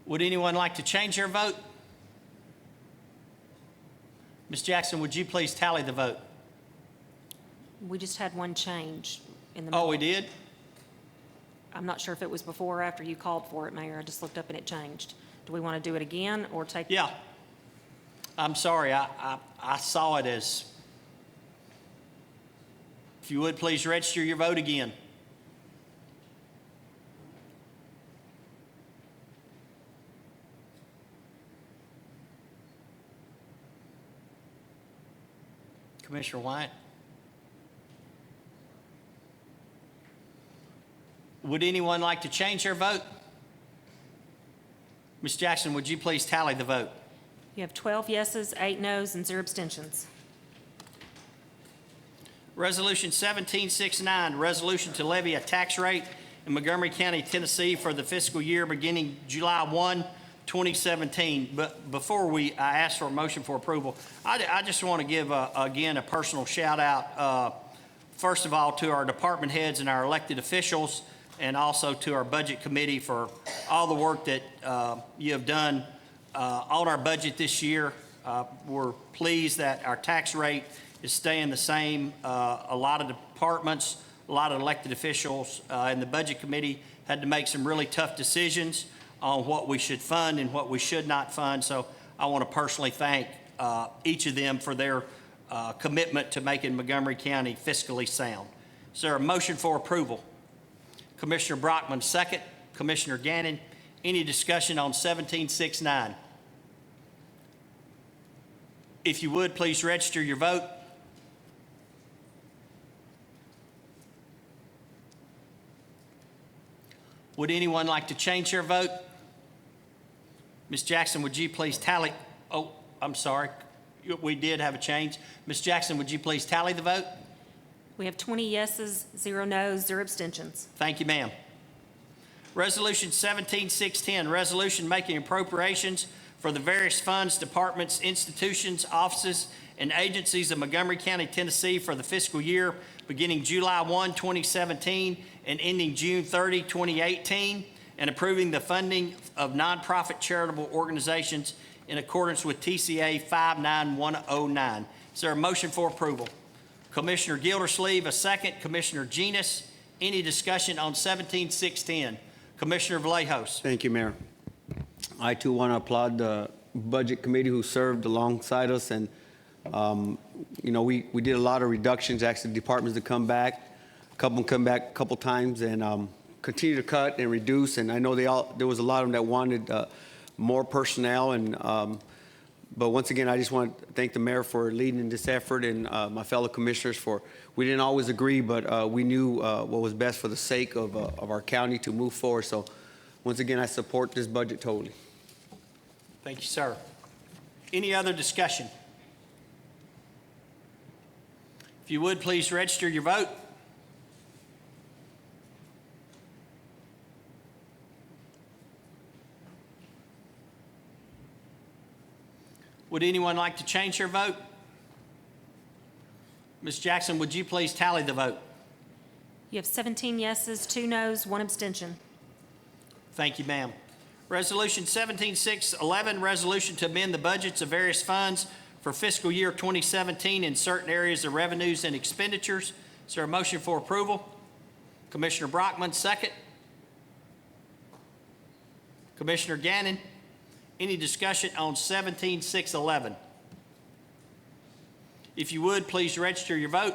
Would anyone like to change their vote? Ms. Jackson, would you please tally the vote? We just had one change in the. Oh, we did? I'm not sure if it was before or after you called for it, Mayor. I just looked up and it changed. Do we want to do it again or take? Yeah. I'm sorry, I saw it as, if you would, please register your vote again. Commissioner White? Would anyone like to change their vote? Ms. Jackson, would you please tally the vote? You have 12 yeses, 8 nos, and 0 abstentions. Resolution 1769, resolution to levy a tax rate in Montgomery County, Tennessee for the fiscal year beginning July 1, 2017. But before I ask for a motion for approval, I just want to give, again, a personal shout out, first of all, to our department heads and our elected officials, and also to our budget committee for all the work that you have done on our budget this year. We're pleased that our tax rate is staying the same. A lot of departments, a lot of elected officials and the budget committee had to make some really tough decisions on what we should fund and what we should not fund. So I want to personally thank each of them for their commitment to making Montgomery County fiscally sound. Is there a motion for approval? Commissioner Brockman, second. Commissioner Gannon, any discussion on 1769? If you would, please register your vote. Would anyone like to change their vote? Ms. Jackson, would you please tally? Oh, I'm sorry. We did have a change. Ms. Jackson, would you please tally the vote? We have 20 yeses, 0 nos, 0 abstentions. Thank you, ma'am. Resolution 17610, resolution making appropriations for the various funds, departments, institutions, offices, and agencies of Montgomery County, Tennessee for the fiscal year beginning July 1, 2017 and ending June 30, 2018, and approving the funding of nonprofit charitable organizations in accordance with TCA 59109. Is there a motion for approval? Commissioner Gildersleeve, a second. Commissioner Genus, any discussion on 17610? Commissioner Vallejos. Thank you, Mayor. I too want to applaud the Budget Committee who served alongside us, and we did a lot of reductions, asking departments to come back. A couple come back a couple times, and continue to cut and reduce. And I know there was a lot of them that wanted more personnel, and but once again, I just want to thank the mayor for leading this effort, and my fellow commissioners we didn't always agree, but we knew what was best for the sake of our county to move forward. So once again, I support this budget totally. Thank you, sir. Any other discussion? If you would, please register your vote. Would anyone like to change their vote? Ms. Jackson, would you please tally the vote? You have 17 yeses, 2 nos, 1 abstention. Thank you, ma'am. Resolution 17611, resolution to amend the budgets of various funds for fiscal year 2017 in certain areas of revenues and expenditures. Is there a motion for approval? Commissioner Brockman, second. Commissioner Gannon, any discussion on 17611? If you would, please register your vote.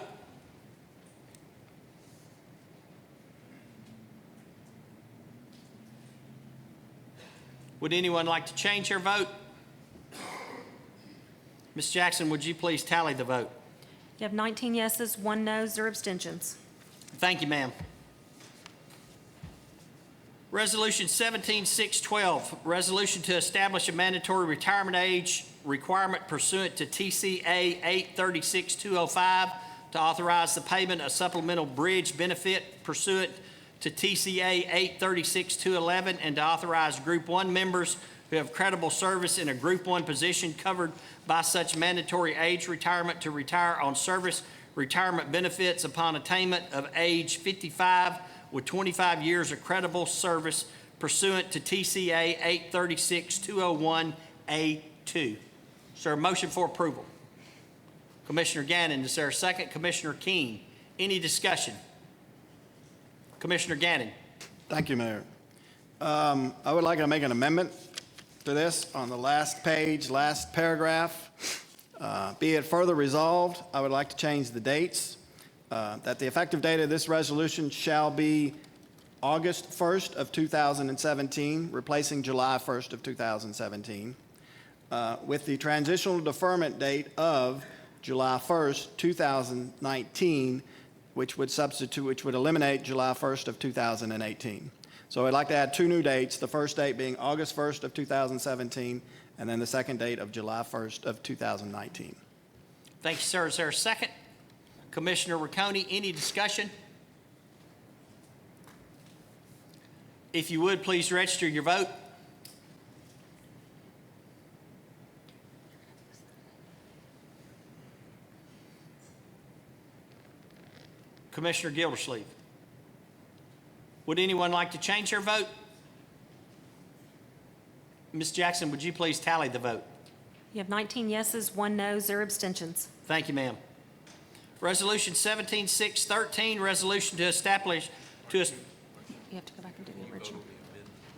Would anyone like to change their vote? Ms. Jackson, would you please tally the vote? You have 19 yeses, 1 no, 0 abstentions. Thank you, ma'am. Resolution 17612, resolution to establish a mandatory retirement age requirement pursuant to TCA 836205 to authorize the payment of supplemental bridge benefit pursuant to TCA 836211 and to authorize Group 1 members who have credible service in a Group 1 position covered by such mandatory age retirement to retire on service retirement benefits upon attainment of age 55 with 25 years of credible service pursuant to TCA 836-201A2. Is there a motion for approval? Commissioner Gannon, is there a second? Commissioner Keene, any discussion? Commissioner Gannon. Thank you, Mayor. I would like to make an amendment to this on the last page, last paragraph. Be it further resolved, I would like to change the dates, that the effective date of this resolution shall be August 1st of 2017, replacing July 1st of 2017, with the transitional deferment date of July 1st, 2019, which would eliminate July 1st of 2018. So I'd like to add two new dates, the first date being August 1st of 2017, and then the second date of July 1st of 2019. Thank you, sir. Is there a second? Commissioner Riccone, any discussion? If you would, please register your vote. Commissioner Gildersleeve. Would anyone like to change their vote? Ms. Jackson, would you please tally the vote? You have 19 yeses, 1 no, 0 abstentions. Thank you, ma'am. Resolution 17613, resolution to establish You have to go back and do the original.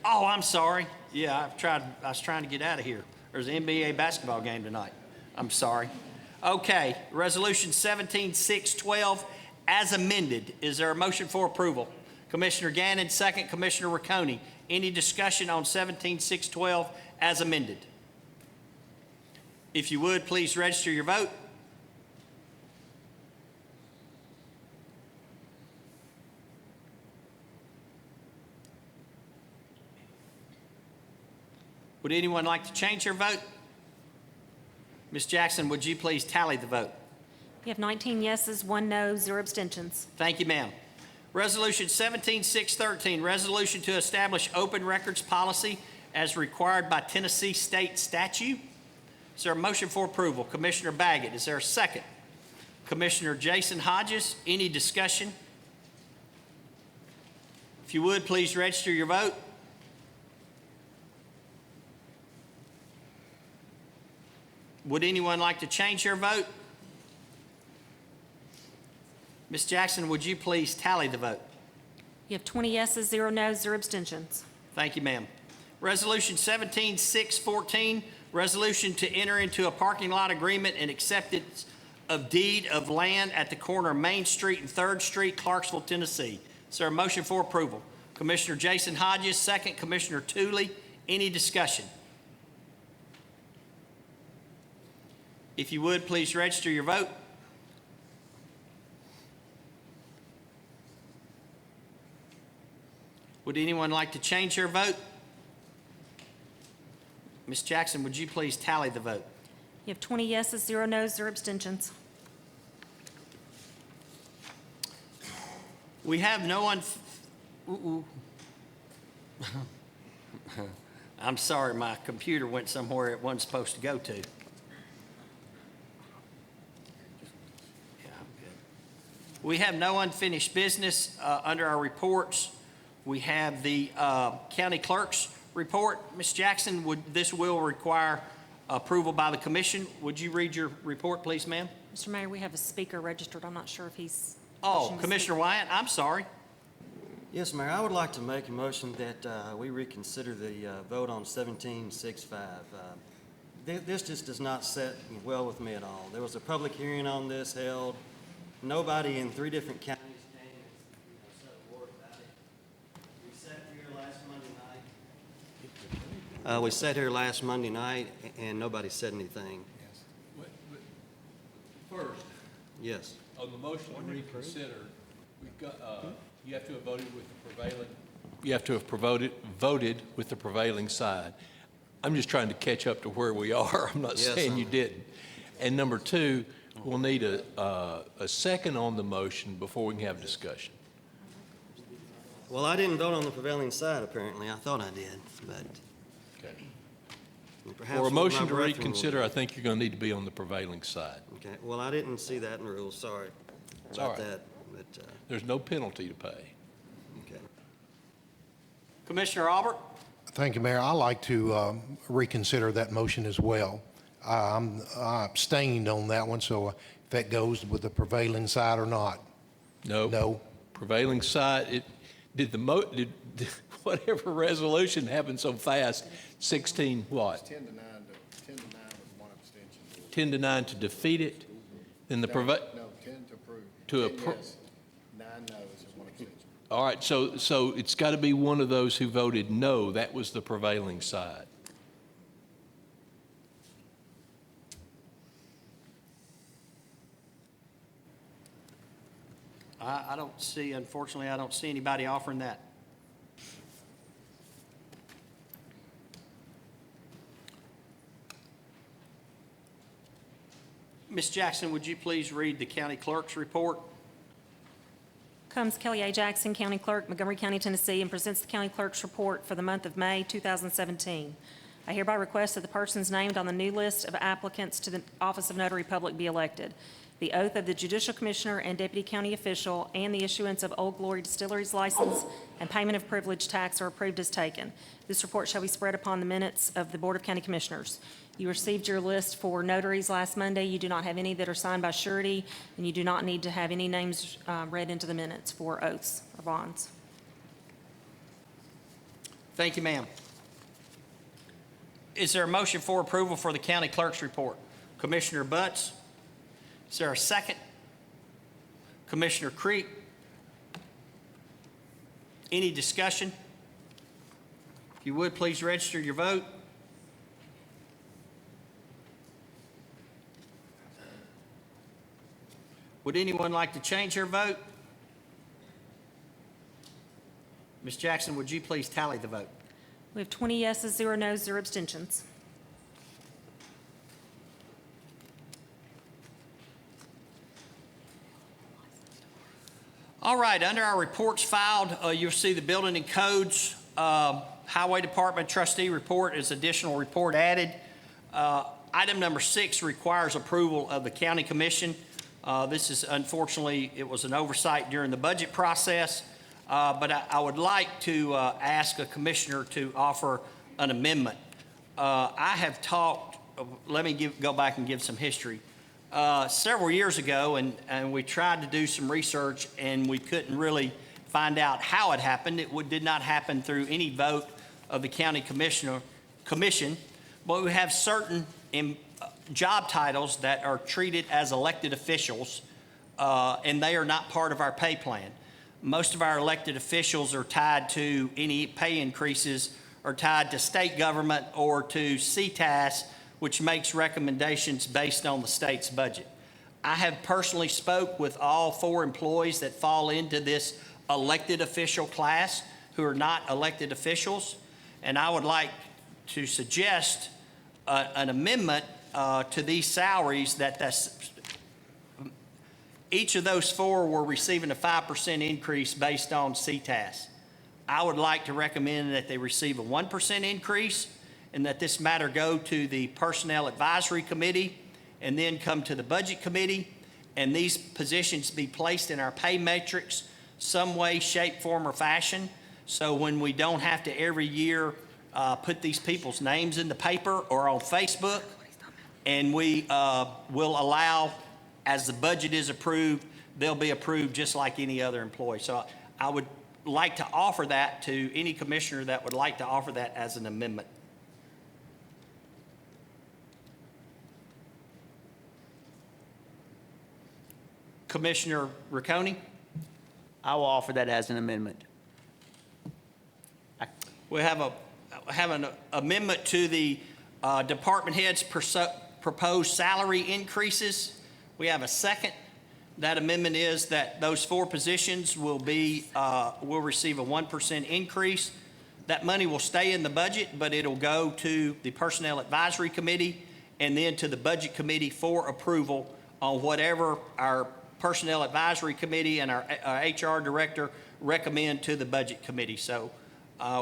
Oh, I'm sorry. Yeah, I was trying to get out of here. There's an NBA basketball game tonight. I'm sorry. Okay, resolution 17612 as amended. Is there a motion for approval? Commissioner Gannon, second. Commissioner Riccone. Any discussion on 17612 as amended? If you would, please register your vote. Would anyone like to change their vote? Ms. Jackson, would you please tally the vote? You have 19 yeses, 1 no, 0 abstentions. Thank you, ma'am. Resolution 17613, resolution to establish open records policy as required by Tennessee state statute. Is there a motion for approval? Commissioner Baggett, is there a second? Commissioner Jason Hodges, any discussion? If you would, please register your vote. Would anyone like to change their vote? Ms. Jackson, would you please tally the vote? You have 20 yeses, 0 no, 0 abstentions. Thank you, ma'am. Resolution 17614, resolution to enter into a parking lot agreement and acceptance of deed of land at the corner of Main Street and 3rd Street, Clarksville, Tennessee. Is there a motion for approval? Commissioner Jason Hodges, second. Commissioner Tooley, any discussion? If you would, please register your vote. Would anyone like to change their vote? Ms. Jackson, would you please tally the vote? You have 20 yeses, 0 no's, 0 abstentions. We have no one. I'm sorry, my computer went somewhere it wasn't supposed to go to. Yeah, I'm good. We have no unfinished business under our reports. We have the county clerk's report. Ms. Jackson, this will require approval by the commission. Would you read your report, please, ma'am? Mr. Mayor, we have a speaker registered. I'm not sure if he's. Oh, Commissioner Wyatt, I'm sorry. Yes, Mayor, I would like to make a motion that we reconsider the vote on 1765. This just does not sit well with me at all. There was a public hearing on this held. Nobody in 3 different counties came and said a word about it. We sat here last Monday night, and nobody said anything. First, Yes. on the motion to reconsider, we've got, you have to have voted with the prevailing. You have to have voted with the prevailing side. I'm just trying to catch up to where we are. I'm not Yes, saying you didn't. And number 2, we'll need a second on the motion before we can have discussion. Well, I didn't vote on the prevailing side, apparently. I thought I did, but Okay. perhaps. For a with my motion to brethren will- reconsider, I think you're going to need to be on the prevailing side. Okay, well, I didn't see that in the rules, sorry It's all about right. that, but, There's no penalty to pay. okay. Commissioner Albert? Thank you, Mayor. I'd like to reconsider that motion as well. I abstained on that one, so if that goes with the prevailing side or not. No. No. Prevailing side, did whatever resolution happened so fast, 16 what? 10 to 9 with one abstention. 10 to 9 to defeat it? Then the No, 10 to approve. To 10 appro- yes, 9 no's and one abstention. All right, so it's got to be one of those who voted no. That was the prevailing side. I don't see, unfortunately, I don't see anybody offering that. Ms. Jackson, would you please read the county clerk's report? Comes Kelly A. Jackson, County Clerk, Montgomery County, Tennessee, and presents the County Clerk's report for the month of May 2017. I hereby request that the persons named on the new list of applicants to the Office of Notary Public be elected. The oath of the Judicial Commissioner and Deputy County Official and the issuance of Old Glory Distillery's license and payment of privilege tax are approved as taken. This report shall be spread upon the minutes of the Board of County Commissioners. You received your list for notaries last Monday. You do not have any that are signed by surety, and you do not need to have any names read into the minutes for oaths or bonds. Thank you, ma'am. Is there a motion for approval for the county clerk's report? Commissioner Butts? Is there a second? Commissioner Creek? Any discussion? If you would, please register your vote. Would anyone like to change their vote? Ms. Jackson, would you please tally the vote? We have 20 yeses, 0 nos, 0 abstentions. All right, under our reports filed, you'll see the Building and Codes Highway Department trustee report is additional report added. Item number 6 requires approval of the County Commission. This is, unfortunately, it was an oversight during the budget process, but I would like to ask a commissioner to offer an amendment. I have talked, let me go back and give some history. Several years ago, and we tried to do some research, and we couldn't really find out how it happened. It did not happen through any vote of the county commission, but we have certain job titles that are treated as elected officials, and they are not part of our pay plan. Most of our elected officials are tied to any pay increases are tied to state government or to CTAS, which makes recommendations based on the state's budget. I have personally spoke with all 4 employees that fall into this elected official class who are not elected officials, and I would like to suggest an amendment to these salaries that each of those 4 were receiving a 5% increase based on CTAS. I would like to recommend that they receive a 1% increase, and that this matter go to the Personnel Advisory Committee and then come to the Budget Committee, and these positions be placed in our pay matrix some way, shape, form, or fashion, so when we don't have to every year put these people's names in the paper or on Facebook, and we will allow, as the budget is approved, they'll be approved just like any other employee. So I would like to offer that to any commissioner that would like to offer that as an amendment. Commissioner Riccone? I will offer that as an amendment. We have an amendment to the department heads' proposed salary increases. We have a second. That amendment is that those 4 positions will receive a 1% increase. That money will stay in the budget, but it'll go to the Personnel Advisory Committee and then to the Budget Committee for approval on whatever our Personnel Advisory Committee and our HR Director recommend to the Budget Committee. So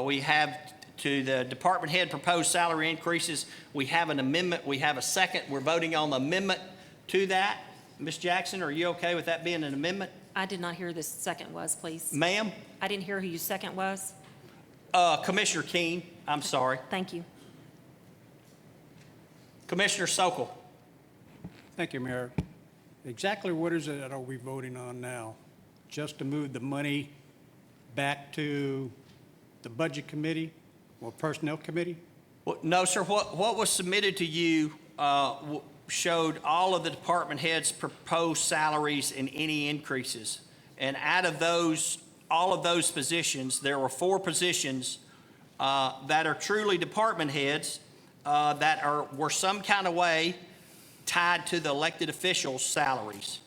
we have to the department head proposed salary increases. We have an amendment. We have a second. We're voting on the amendment to that. Ms. Jackson, are you okay with that being an amendment? I did not hear who the second was, please. Ma'am? I didn't hear who your second was. Commissioner Keene, I'm sorry. Thank you. Commissioner Sokol. Thank you, Mayor. Exactly what is it that are we voting on now? Just to move the money back to the Budget Committee or Personnel Committee? Well, no, sir. What was submitted to you showed all of the department heads' proposed salaries and any increases. And out of those, all of those positions, there were 4 positions that are truly department heads that were some kind of way tied to the elected officials' salaries.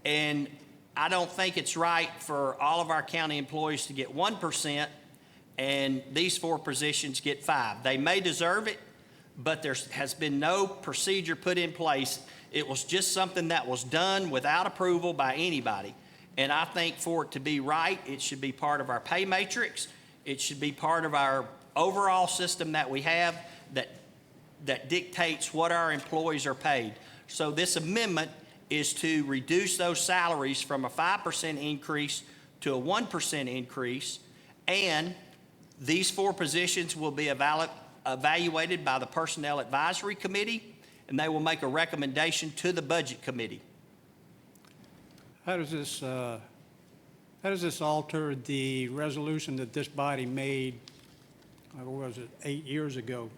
And I don't think it's right for all of our county employees to get 1% and these 4 positions get 5. They may deserve it, but there has been no procedure put in place. It was just something that was done without approval by anybody. And I think for it to be right, it should be part of our pay matrix. It should be part of our overall system that we have that dictates what our employees are paid. So this amendment is to reduce those salaries from a 5% increase to a 1% increase, and these 4 positions will be evaluated by the Personnel Advisory Committee, and they will make a recommendation to the Budget Committee. How does this alter the resolution that this body made, what was it, 8 years ago?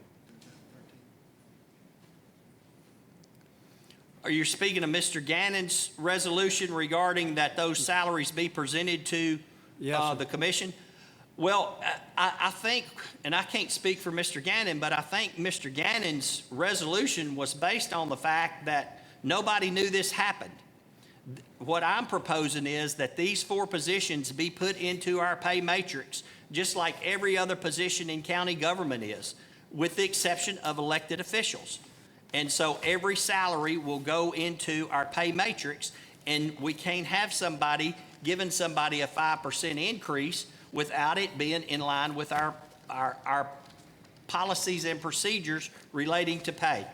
Are you speaking of Mr. Gannon's resolution regarding that those salaries be presented to the commission? Well, I think, and I can't speak for Mr. Gannon, but I think Mr. Gannon's resolution was based on the fact that nobody knew this happened. What I'm proposing is that these 4 positions be put into our pay matrix, just like every other position in county government is, with the exception of elected officials. And so every salary will go into our pay matrix, and we can't have somebody giving somebody a 5% increase without it being in line with our policies and procedures relating to pay.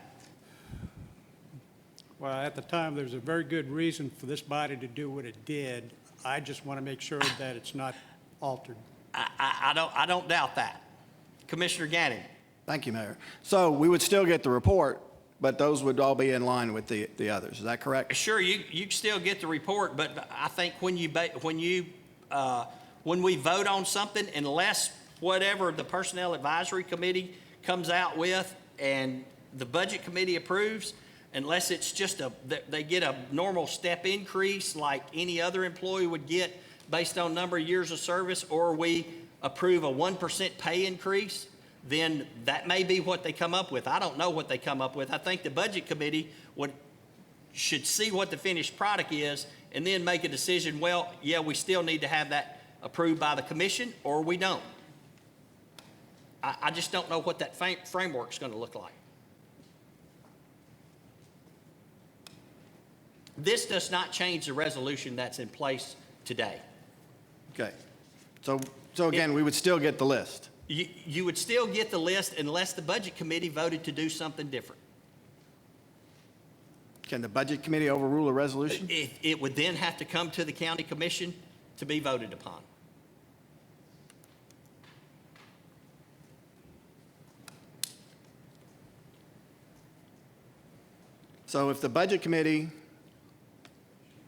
Well, at the time, there's a very good reason for this body to do what it did. I just want to make sure that it's not altered. I don't doubt that. Commissioner Gannon. Thank you, Mayor. So we would still get the report, but those would all be in line with the others. Is that correct? Sure, you still get the report, but I think when we vote on something, unless whatever the Personnel Advisory Committee comes out with and the Budget Committee approves, unless it's just they get a normal step increase like any other employee would get based on number of years of service, or we approve a 1% pay increase, then that may be what they come up with. I don't know what they come up with. I think the Budget Committee should see what the finished product is and then make a decision, well, yeah, we still need to have that approved by the commission, or we don't. I just don't know what that framework's going to look like. This does not change the resolution that's in place today. Okay. So again, we would still get the list. You would still get the list unless the Budget Committee voted to do something different. Can the Budget Committee overrule a resolution? It would then have to come to the county commission to be voted upon. So if the Budget Committee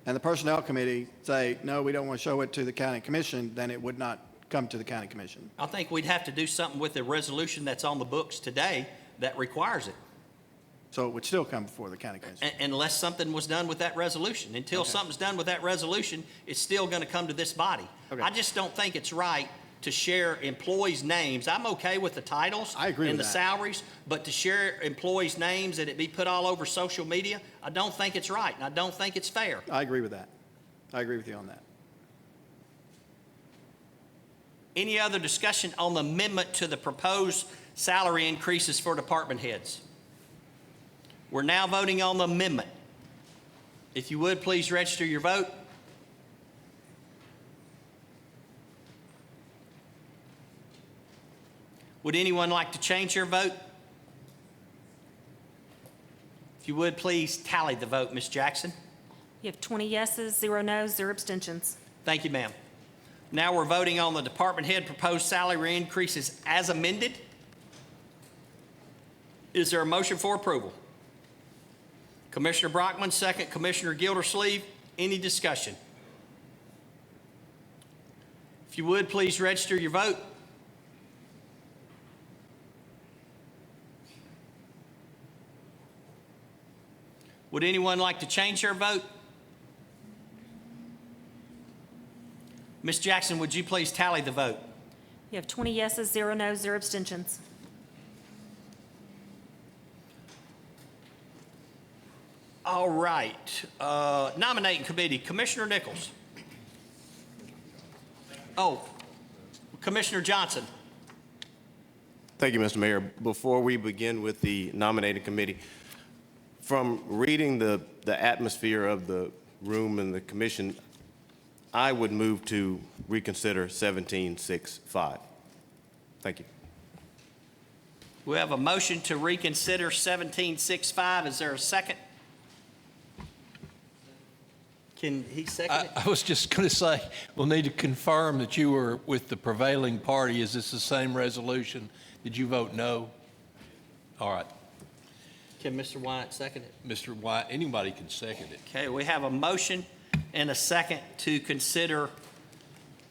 and the Personnel Committee say, no, we don't want to show it to the County Commission, then it would not come to the County Commission. I think we'd have to do something with the resolution that's on the books today that requires it. So it would still come before the County Commission? Unless something was done with that resolution. Until something's done with that resolution, it's still going to come to this body. Okay. I just don't think it's right to share employees' names. I'm okay with the titles and the salaries, but to share employees' names and it be put all over social media, I don't think it's right, and I don't think it's fair. I agree with that. I agree with you on that. Any other discussion on the amendment to the proposed salary increases for department heads? We're now voting on the amendment. If you would, please register your vote. Would anyone like to change their vote? If you would, please tally the vote, Ms. Jackson. You have 20 yeses, 0 noes, 0 abstentions. Thank you, ma'am. Now we're voting on the department head proposed salary increases as amended. Is there a motion for approval? Commissioner Brockman, second. Commissioner Gildersleeve, any discussion? If you would, please register your vote. Would anyone like to change their vote? Ms. Jackson, would you please tally the vote? You have 20 yeses, 0 noes, 0 abstentions. All right. Nominating committee, Commissioner Nichols. Oh, Commissioner Johnson. Thank you, Mr. Mayor. Before we begin with the nominating committee, from reading the atmosphere of the room and the commission, I would move to reconsider 1765. Thank you. We have a motion to reconsider 1765. Is there a second? Can he second it? I was just going to say, we'll need to confirm that you were with the prevailing party. Is this the same resolution? Did you vote no? All right. Can Mr. Wyatt second it? Mr. White, anybody can second it. Okay, we have a motion and a second to consider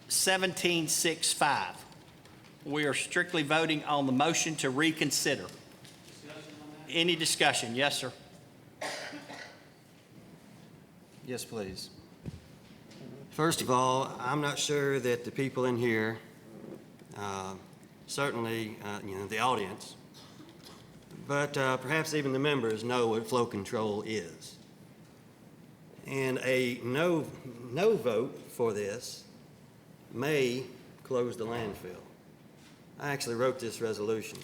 1765. We are strictly voting on the motion to reconsider. Any discussion? Yes, sir. Yes, please. First of all, I'm not sure that the people in here, certainly, the audience, but perhaps even the members know what flow control is. And a no vote for this may close the landfill. I actually wrote this resolution.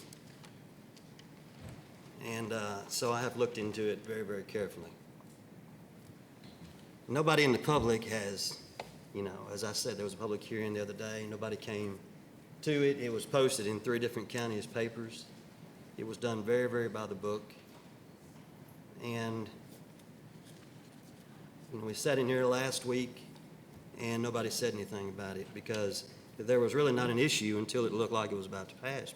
And so I have looked into it very, very carefully. Nobody in the public has, as I said, there was a public hearing the other day. Nobody came to it. It was posted in 3 different counties' papers. It was done very, very by the book. And we sat in here last week, and nobody said anything about it because there was really not an issue until it looked like it was about to pass,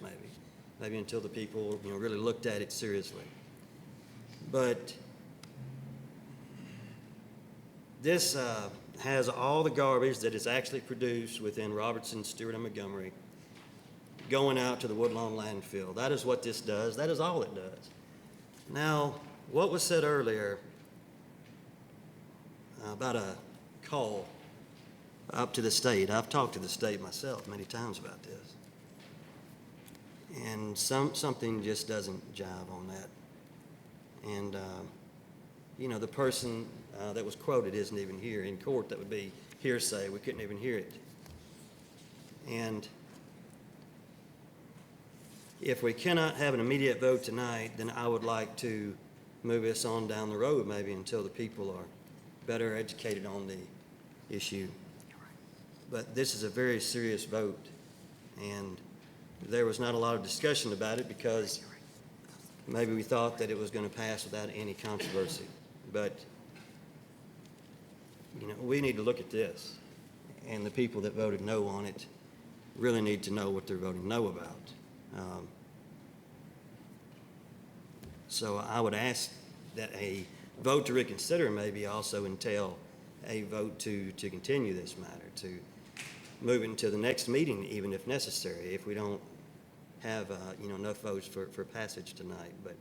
maybe until the people, really looked at it seriously. But this has all the garbage that is actually produced within Robertson, Stewart, and Montgomery going out to the Woodlawn landfill. That is what this does. That is all it does. Now, what was said earlier about a call up to the state. I've talked to the state myself many times about this. And something just doesn't jive on that. And, the person that was quoted isn't even here. In court, that would be hearsay. We couldn't even hear it. And if we cannot have an immediate vote tonight, then I would like to move this on down the road maybe until the people are better educated on the issue. But this is a very serious vote, and there was not a lot of discussion about it because maybe we thought that it was going to pass without any controversy. But, we need to look at this, and the people that voted no on it really need to know what they're voting no about. So I would ask that a vote to reconsider maybe also entail a vote to continue this matter, to move it into the next meeting, even if necessary, if we don't have, enough votes for passage tonight. But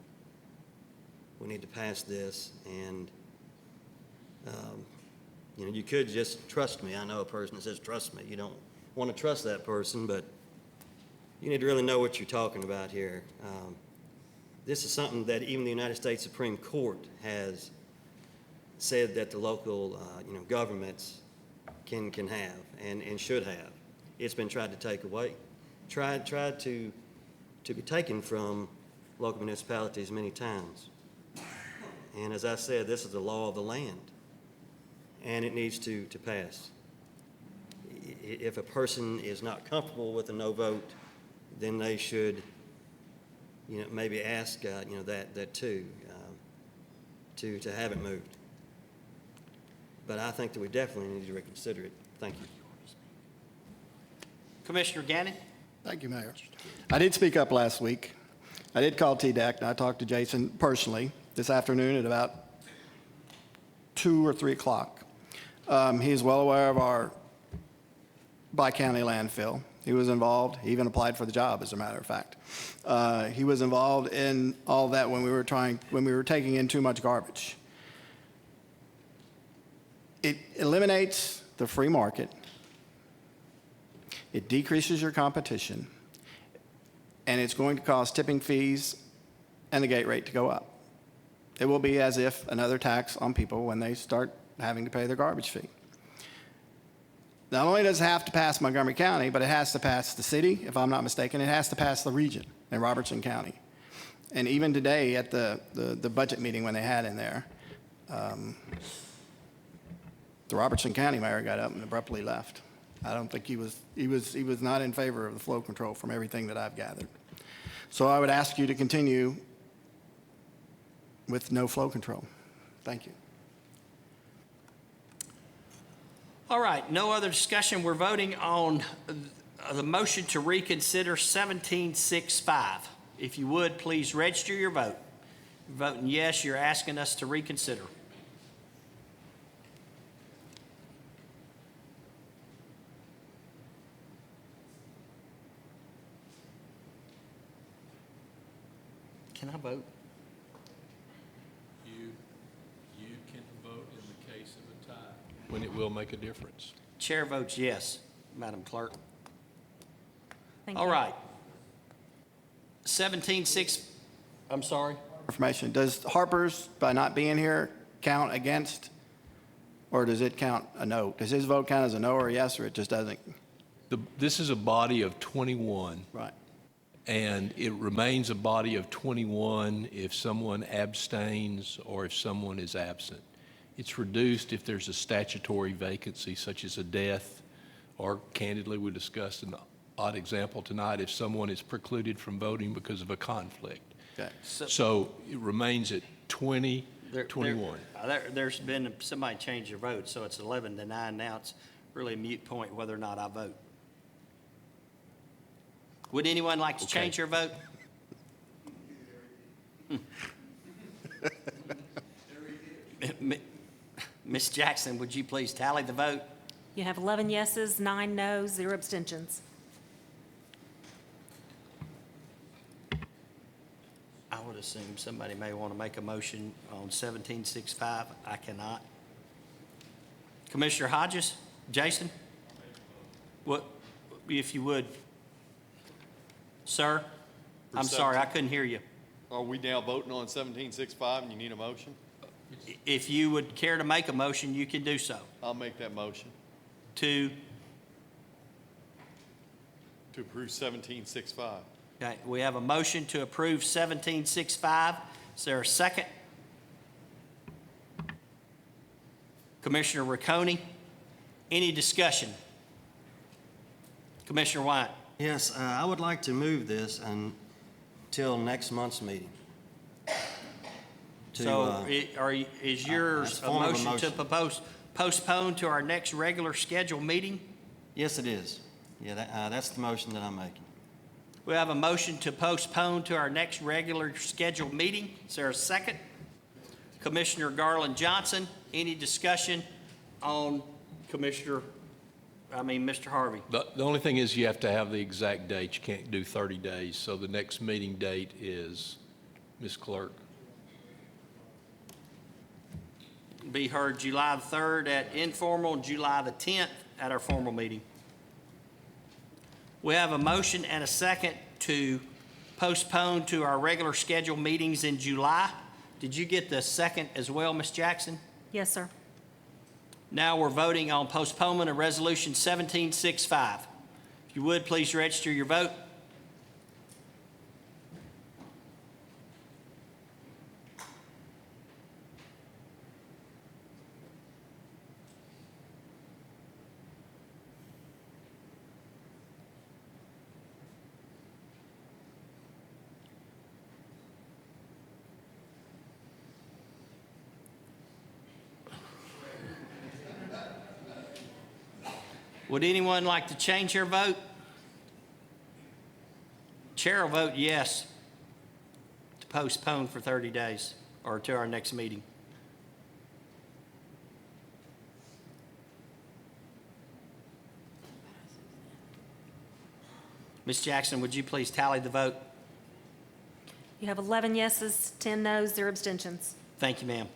we need to pass this, and, you could just trust me. I know a person that says, trust me. You don't want to trust that person, but you need to really know what you're talking about here. This is something that even the United States Supreme Court has said that the local, governments can have and should have. It's been tried to take away, tried to be taken from local municipalities many times. And as I said, this is the law of the land, and it needs to pass. If a person is not comfortable with a no vote, then they should, maybe ask, that too, to have it moved. But I think that we definitely need to reconsider it. Thank you. Commissioner Gannon? Thank you, Mayor. I did speak up last week. I did call TDEC, and I talked to Jason personally this afternoon at about 2 or 3 o'clock. He is well aware of our bi-county landfill. He was involved. He even applied for the job, as a matter of fact. He was involved in all that when we were taking in too much garbage. It eliminates the free market. It decreases your competition, and it's going to cause tipping fees and the gate rate to go up. It will be as if another tax on people when they start having to pay their garbage fee. Not only does it have to pass Montgomery County, but it has to pass the city, if I'm not mistaken. It has to pass the region in Robertson County. And even today at the budget meeting when they had in there, the Robertson County mayor got up and abruptly left. I don't think he was not in favor of the flow control from everything that I've gathered. So I would ask you to continue with no flow control. Thank you. All right, no other discussion. We're voting on the motion to reconsider 1765. If you would, please register your vote. If you're voting yes, you're asking us to reconsider. Can I vote? You can vote in the case of a tie, when it will make a difference. Chair votes yes, Madam Clerk. Thank All you. right. 17-6, I'm sorry? Information. Does Harper's, by not being here, count against, or does it count a no? Does his vote count as a no or a yes, or it just doesn't? This is a body of 21. Right. And it remains a body of 21 if someone abstains or if someone is absent. It's reduced if there's a statutory vacancy, such as a death, or candidly, we discussed an odd example tonight, if someone is precluded from voting because of a conflict. Okay. So it remains at 21. There's been, somebody changed their vote, so it's 11-9 now. It's really a moot point whether or not I vote. Would anyone like to change their vote? Ms. Jackson, would you please tally the vote? You have 11 yeses, 9 noes, 0 abstentions. I would assume somebody may want to make a motion on 1765. I cannot. Commissioner Hodges? Jason? What, if you would? Sir? I'm sorry, I couldn't hear you. Are we now voting on 1765 and you need a motion? If you would care to make a motion, you can do so. I'll make that motion To, approve 1765. okay, we have a motion to approve 1765. Is there a second? Commissioner Riccone, any discussion? Commissioner White? Yes, I would like to move this until next month's meeting. So is yours it's a form of a motion to motion. postpone to our next regular scheduled meeting? Yes, it is. Yeah, that's the motion that I'm making. We have a motion to postpone to our next regular scheduled meeting. Is there a second? Commissioner Garland Johnson, any discussion on Mr. Harvey? The only thing is you have to have the exact date. You can't do 30 days. So the next meeting date is, Ms. Clerk. Be heard July the 3rd at informal, July the 10th at our formal meeting. We have a motion and a second to postpone to our regular scheduled meetings in July. Did you get the second as well, Ms. Jackson? Yes, sir. Now we're voting on postponement of Resolution 1765. If you would, please register your vote. Would anyone like to change their vote? Chair will vote yes to postpone for 30 days or to our next meeting. Ms. Jackson, would you please tally the vote? You have 11 yeses, 10 noes, 0 abstentions. Thank you, ma'am.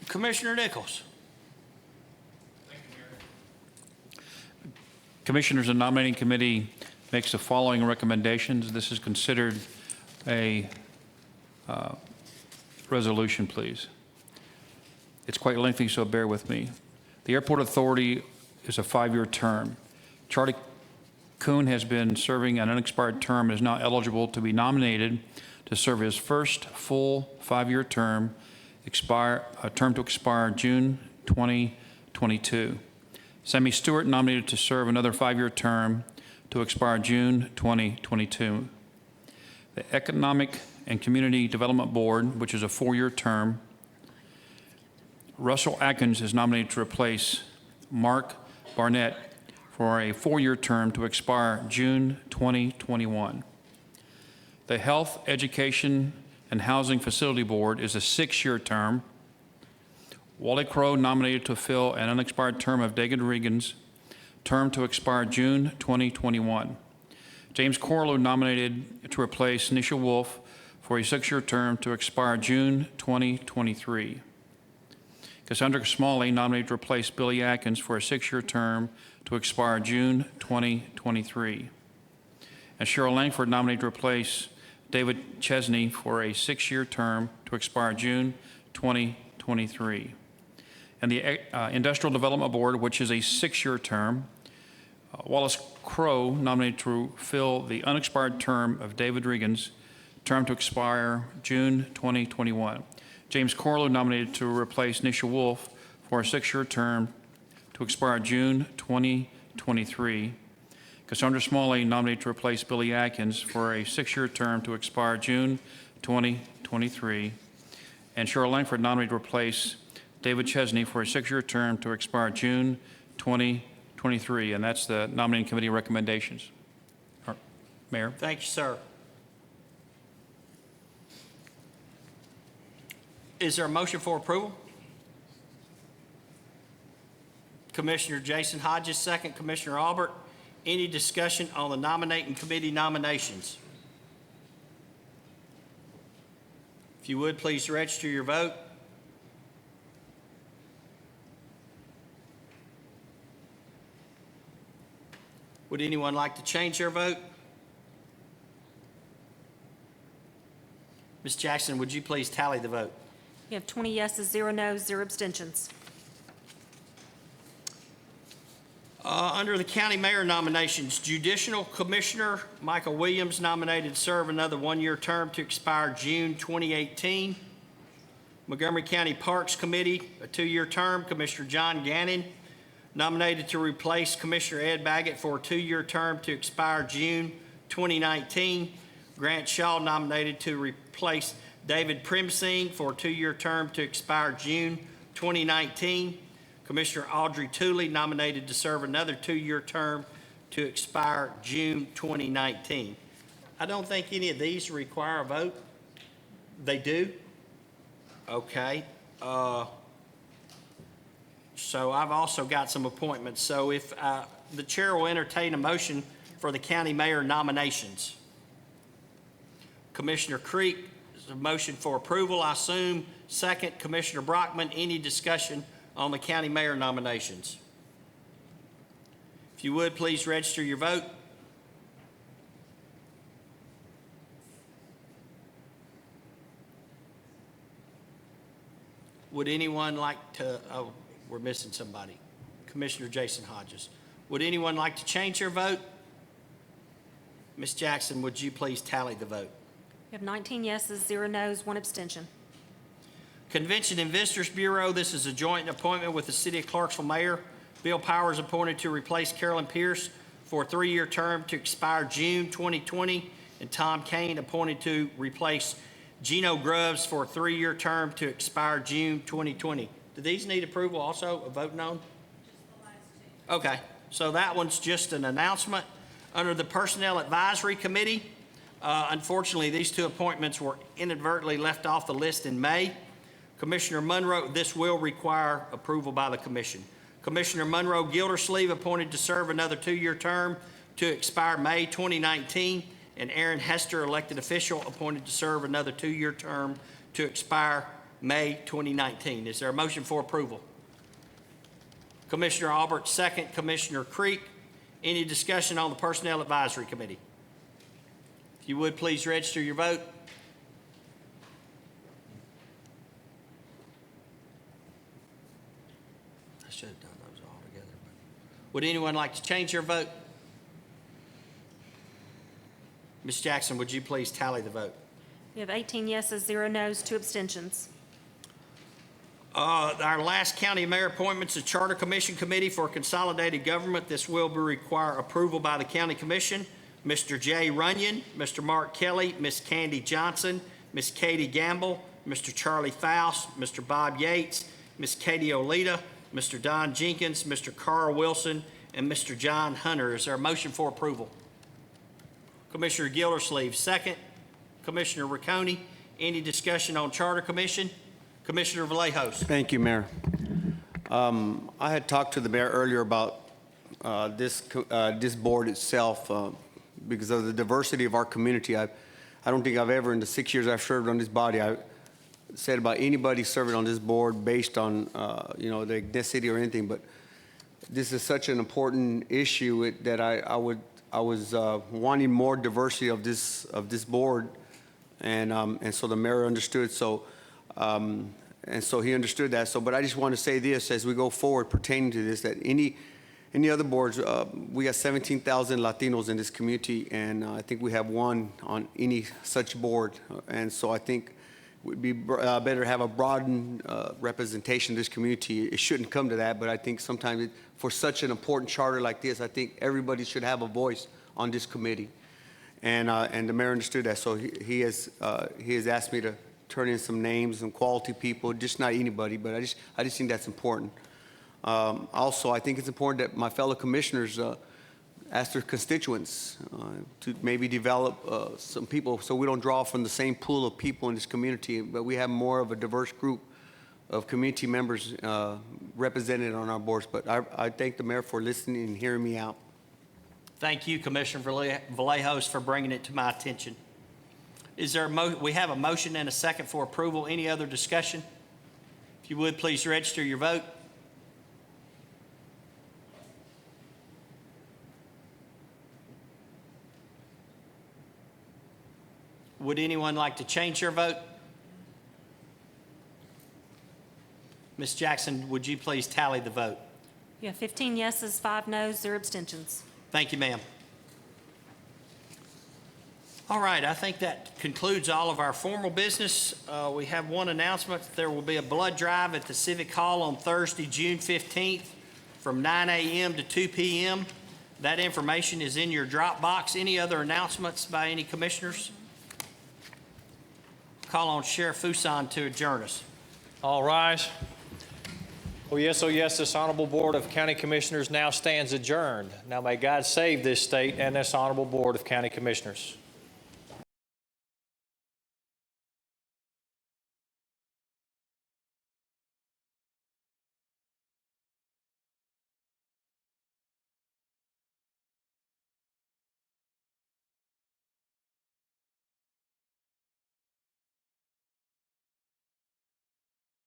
Commissioner Nichols. Commissioners, the nominating committee makes the following recommendations. This is considered a resolution, please. It's quite lengthy, so bear with me. The Airport Authority is a 5-year term. Charlie Kuhn has been serving an unexpired term and is now eligible to be nominated to serve his first full 5-year term, term to expire June 2022. Sammy Stewart nominated to serve another 5-year term to expire June 2022. The Economic and Community Development Board, which is a 4-year term, Russell Atkins is nominated to replace Mark Barnett for a 4-year term to expire June 2021. The Health, Education, and Housing Facility Board is a 6-year term. Wally Crow nominated to fill an unexpired term of David Regan's term to expire June 2021. James Corlew nominated to replace Nisha Wolf for a 6-year term to expire June 2023. Cassandra Smalley nominated to replace Billy Atkins for a 6-year term to expire June 2023. And Cheryl Langford nominated to replace David Chesney for a 6-year term to expire June 2023. And the Industrial Development Board, which is a 6-year term, Wallace Crow nominated to fill the unexpired term of David Regan's term to expire June 2021. James Corlew nominated to replace Nisha Wolf for a 6-year term to expire June 2023. Cassandra Smalley nominated to replace Billy Atkins for a 6-year term to expire June 2023. And Cheryl Langford nominated to replace David Chesney for a 6-year term to expire June 2023. And that's the nominating committee recommendations. Mayor. Thank you, sir. Is there a motion for approval? Commissioner Jason Hodges, second. Commissioner Albert. Any discussion on the nominating committee nominations? If you would, please register your vote. Would anyone like to change their vote? Ms. Jackson, would you please tally the vote? You have 20 yeses, 0 noes, 0 abstentions. Under the county mayor nominations, Judicial Commissioner Michael Williams nominated to serve another 1-year term to expire June 2018. Montgomery County Parks Committee, a 2-year term, Commissioner John Gannon nominated to replace Commissioner Ed Baggett for a 2-year term to expire June 2019. Grant Shaw nominated to replace David Primsing for a 2-year term to expire June 2019. Commissioner Audrey Tooley nominated to serve another 2-year term to expire June 2019. I don't think any of these require a vote. They do? Okay. So I've also got some appointments. So if the chair will entertain a motion for the county mayor nominations. Commissioner Creek, is a motion for approval, I assume. Second, Commissioner Brockman. Any discussion on the county mayor nominations? If you would, please register your vote. Would anyone like to, oh, we're missing somebody. Commissioner Jason Hodges. Would anyone like to change their vote? Ms. Jackson, would you please tally the vote? You have 19 yeses, 0 noes, 1 abstention. Convention and Visitors Bureau, this is a joint appointment with the City of Clarksville Mayor. Bill Powers appointed to replace Carolyn Pierce for a 3-year term to expire June 2020, and Tom Kane appointed to replace Gino Grubbs for a 3-year term to expire June 2020. Do these need approval also, a vote on? Okay, So that one's just an announcement. Under the Personnel Advisory Committee, unfortunately, these two appointments were inadvertently left off the list in May. Commissioner Monroe, this will require approval by the commission. Commissioner Monroe Gildersleeve appointed to serve another 2-year term to expire May 2019, and Aaron Hester, elected official, appointed to serve another 2-year term to expire May 2019. Is there a motion for approval? Commissioner Albert, second. Commissioner Creek. Any discussion on the Personnel Advisory Committee? If you would, please register your vote. I should have done those all together. Would anyone like to change their vote? Ms. Jackson, would you please tally the vote? We have 18 yeses, 0 nos, 2 abstentions. Our last county mayor appointment is the Charter Commission Committee for Consolidated Government. This will require approval by the county commission. Mr. Jay Runyon, Mr. Mark Kelly, Ms. Candy Johnson, Ms. Katie Gamble, Mr. Charlie Faust, Mr. Bob Yates, Ms. Katie Olita, Mr. Don Jenkins, Mr. Carl Wilson, and Mr. John Hunter. Is there a motion for approval? Commissioner Gildersleeve, second. Commissioner Riccone, any discussion on Charter Commission? Commissioner Vallejos. Thank you, Mayor. I had talked to the mayor earlier about this board itself because of the diversity of our community. I don't think I've ever, in the 6 years I've served on this body, I said about anybody serving on this board based on their ethnicity or anything. But this is such an important issue that I was wanting more diversity of this board, and so the mayor understood. And so he understood that. But I just want to say this as we go forward pertaining to this, that any other boards, we got 17,000 Latinos in this community, and I think we have one on any such board. And so I think it would be better to have a broadened representation of this community. It shouldn't come to that, but I think sometimes for such an important charter like this, I think everybody should have a voice on this committee. And the mayor understood that, so he has asked me to turn in some names, some quality people, just not anybody, but I just think that's important. Also, I think it's important that my fellow commissioners ask their constituents to maybe develop some people so we don't draw from the same pool of people in this community, but we have more of a diverse group of community members represented on our boards. But I thank the mayor for listening and hearing me out. Thank you, Commissioner Vallejos, for bringing it to my attention. Is there we have a motion and a second for approval. Any other discussion? If you would, please register your vote. Would anyone like to change their vote? Ms. Jackson, would you please tally the vote? You have 15 yeses, 5 nos, 0 abstentions. Thank you, ma'am. All right, I think that concludes all of our formal business. We have one announcement. There will be a blood drive at the Civic Hall on Thursday, June 15th from 9 a.m. to 2 p.m. That information is in your drop box. Any other announcements by any commissioners? Call on Sheriff Fuson to adjourn us. All rise. Oh yes, this Honorable Board of County Commissioners now stands adjourned. Now may God save this state and this Honorable Board of County Commissioners.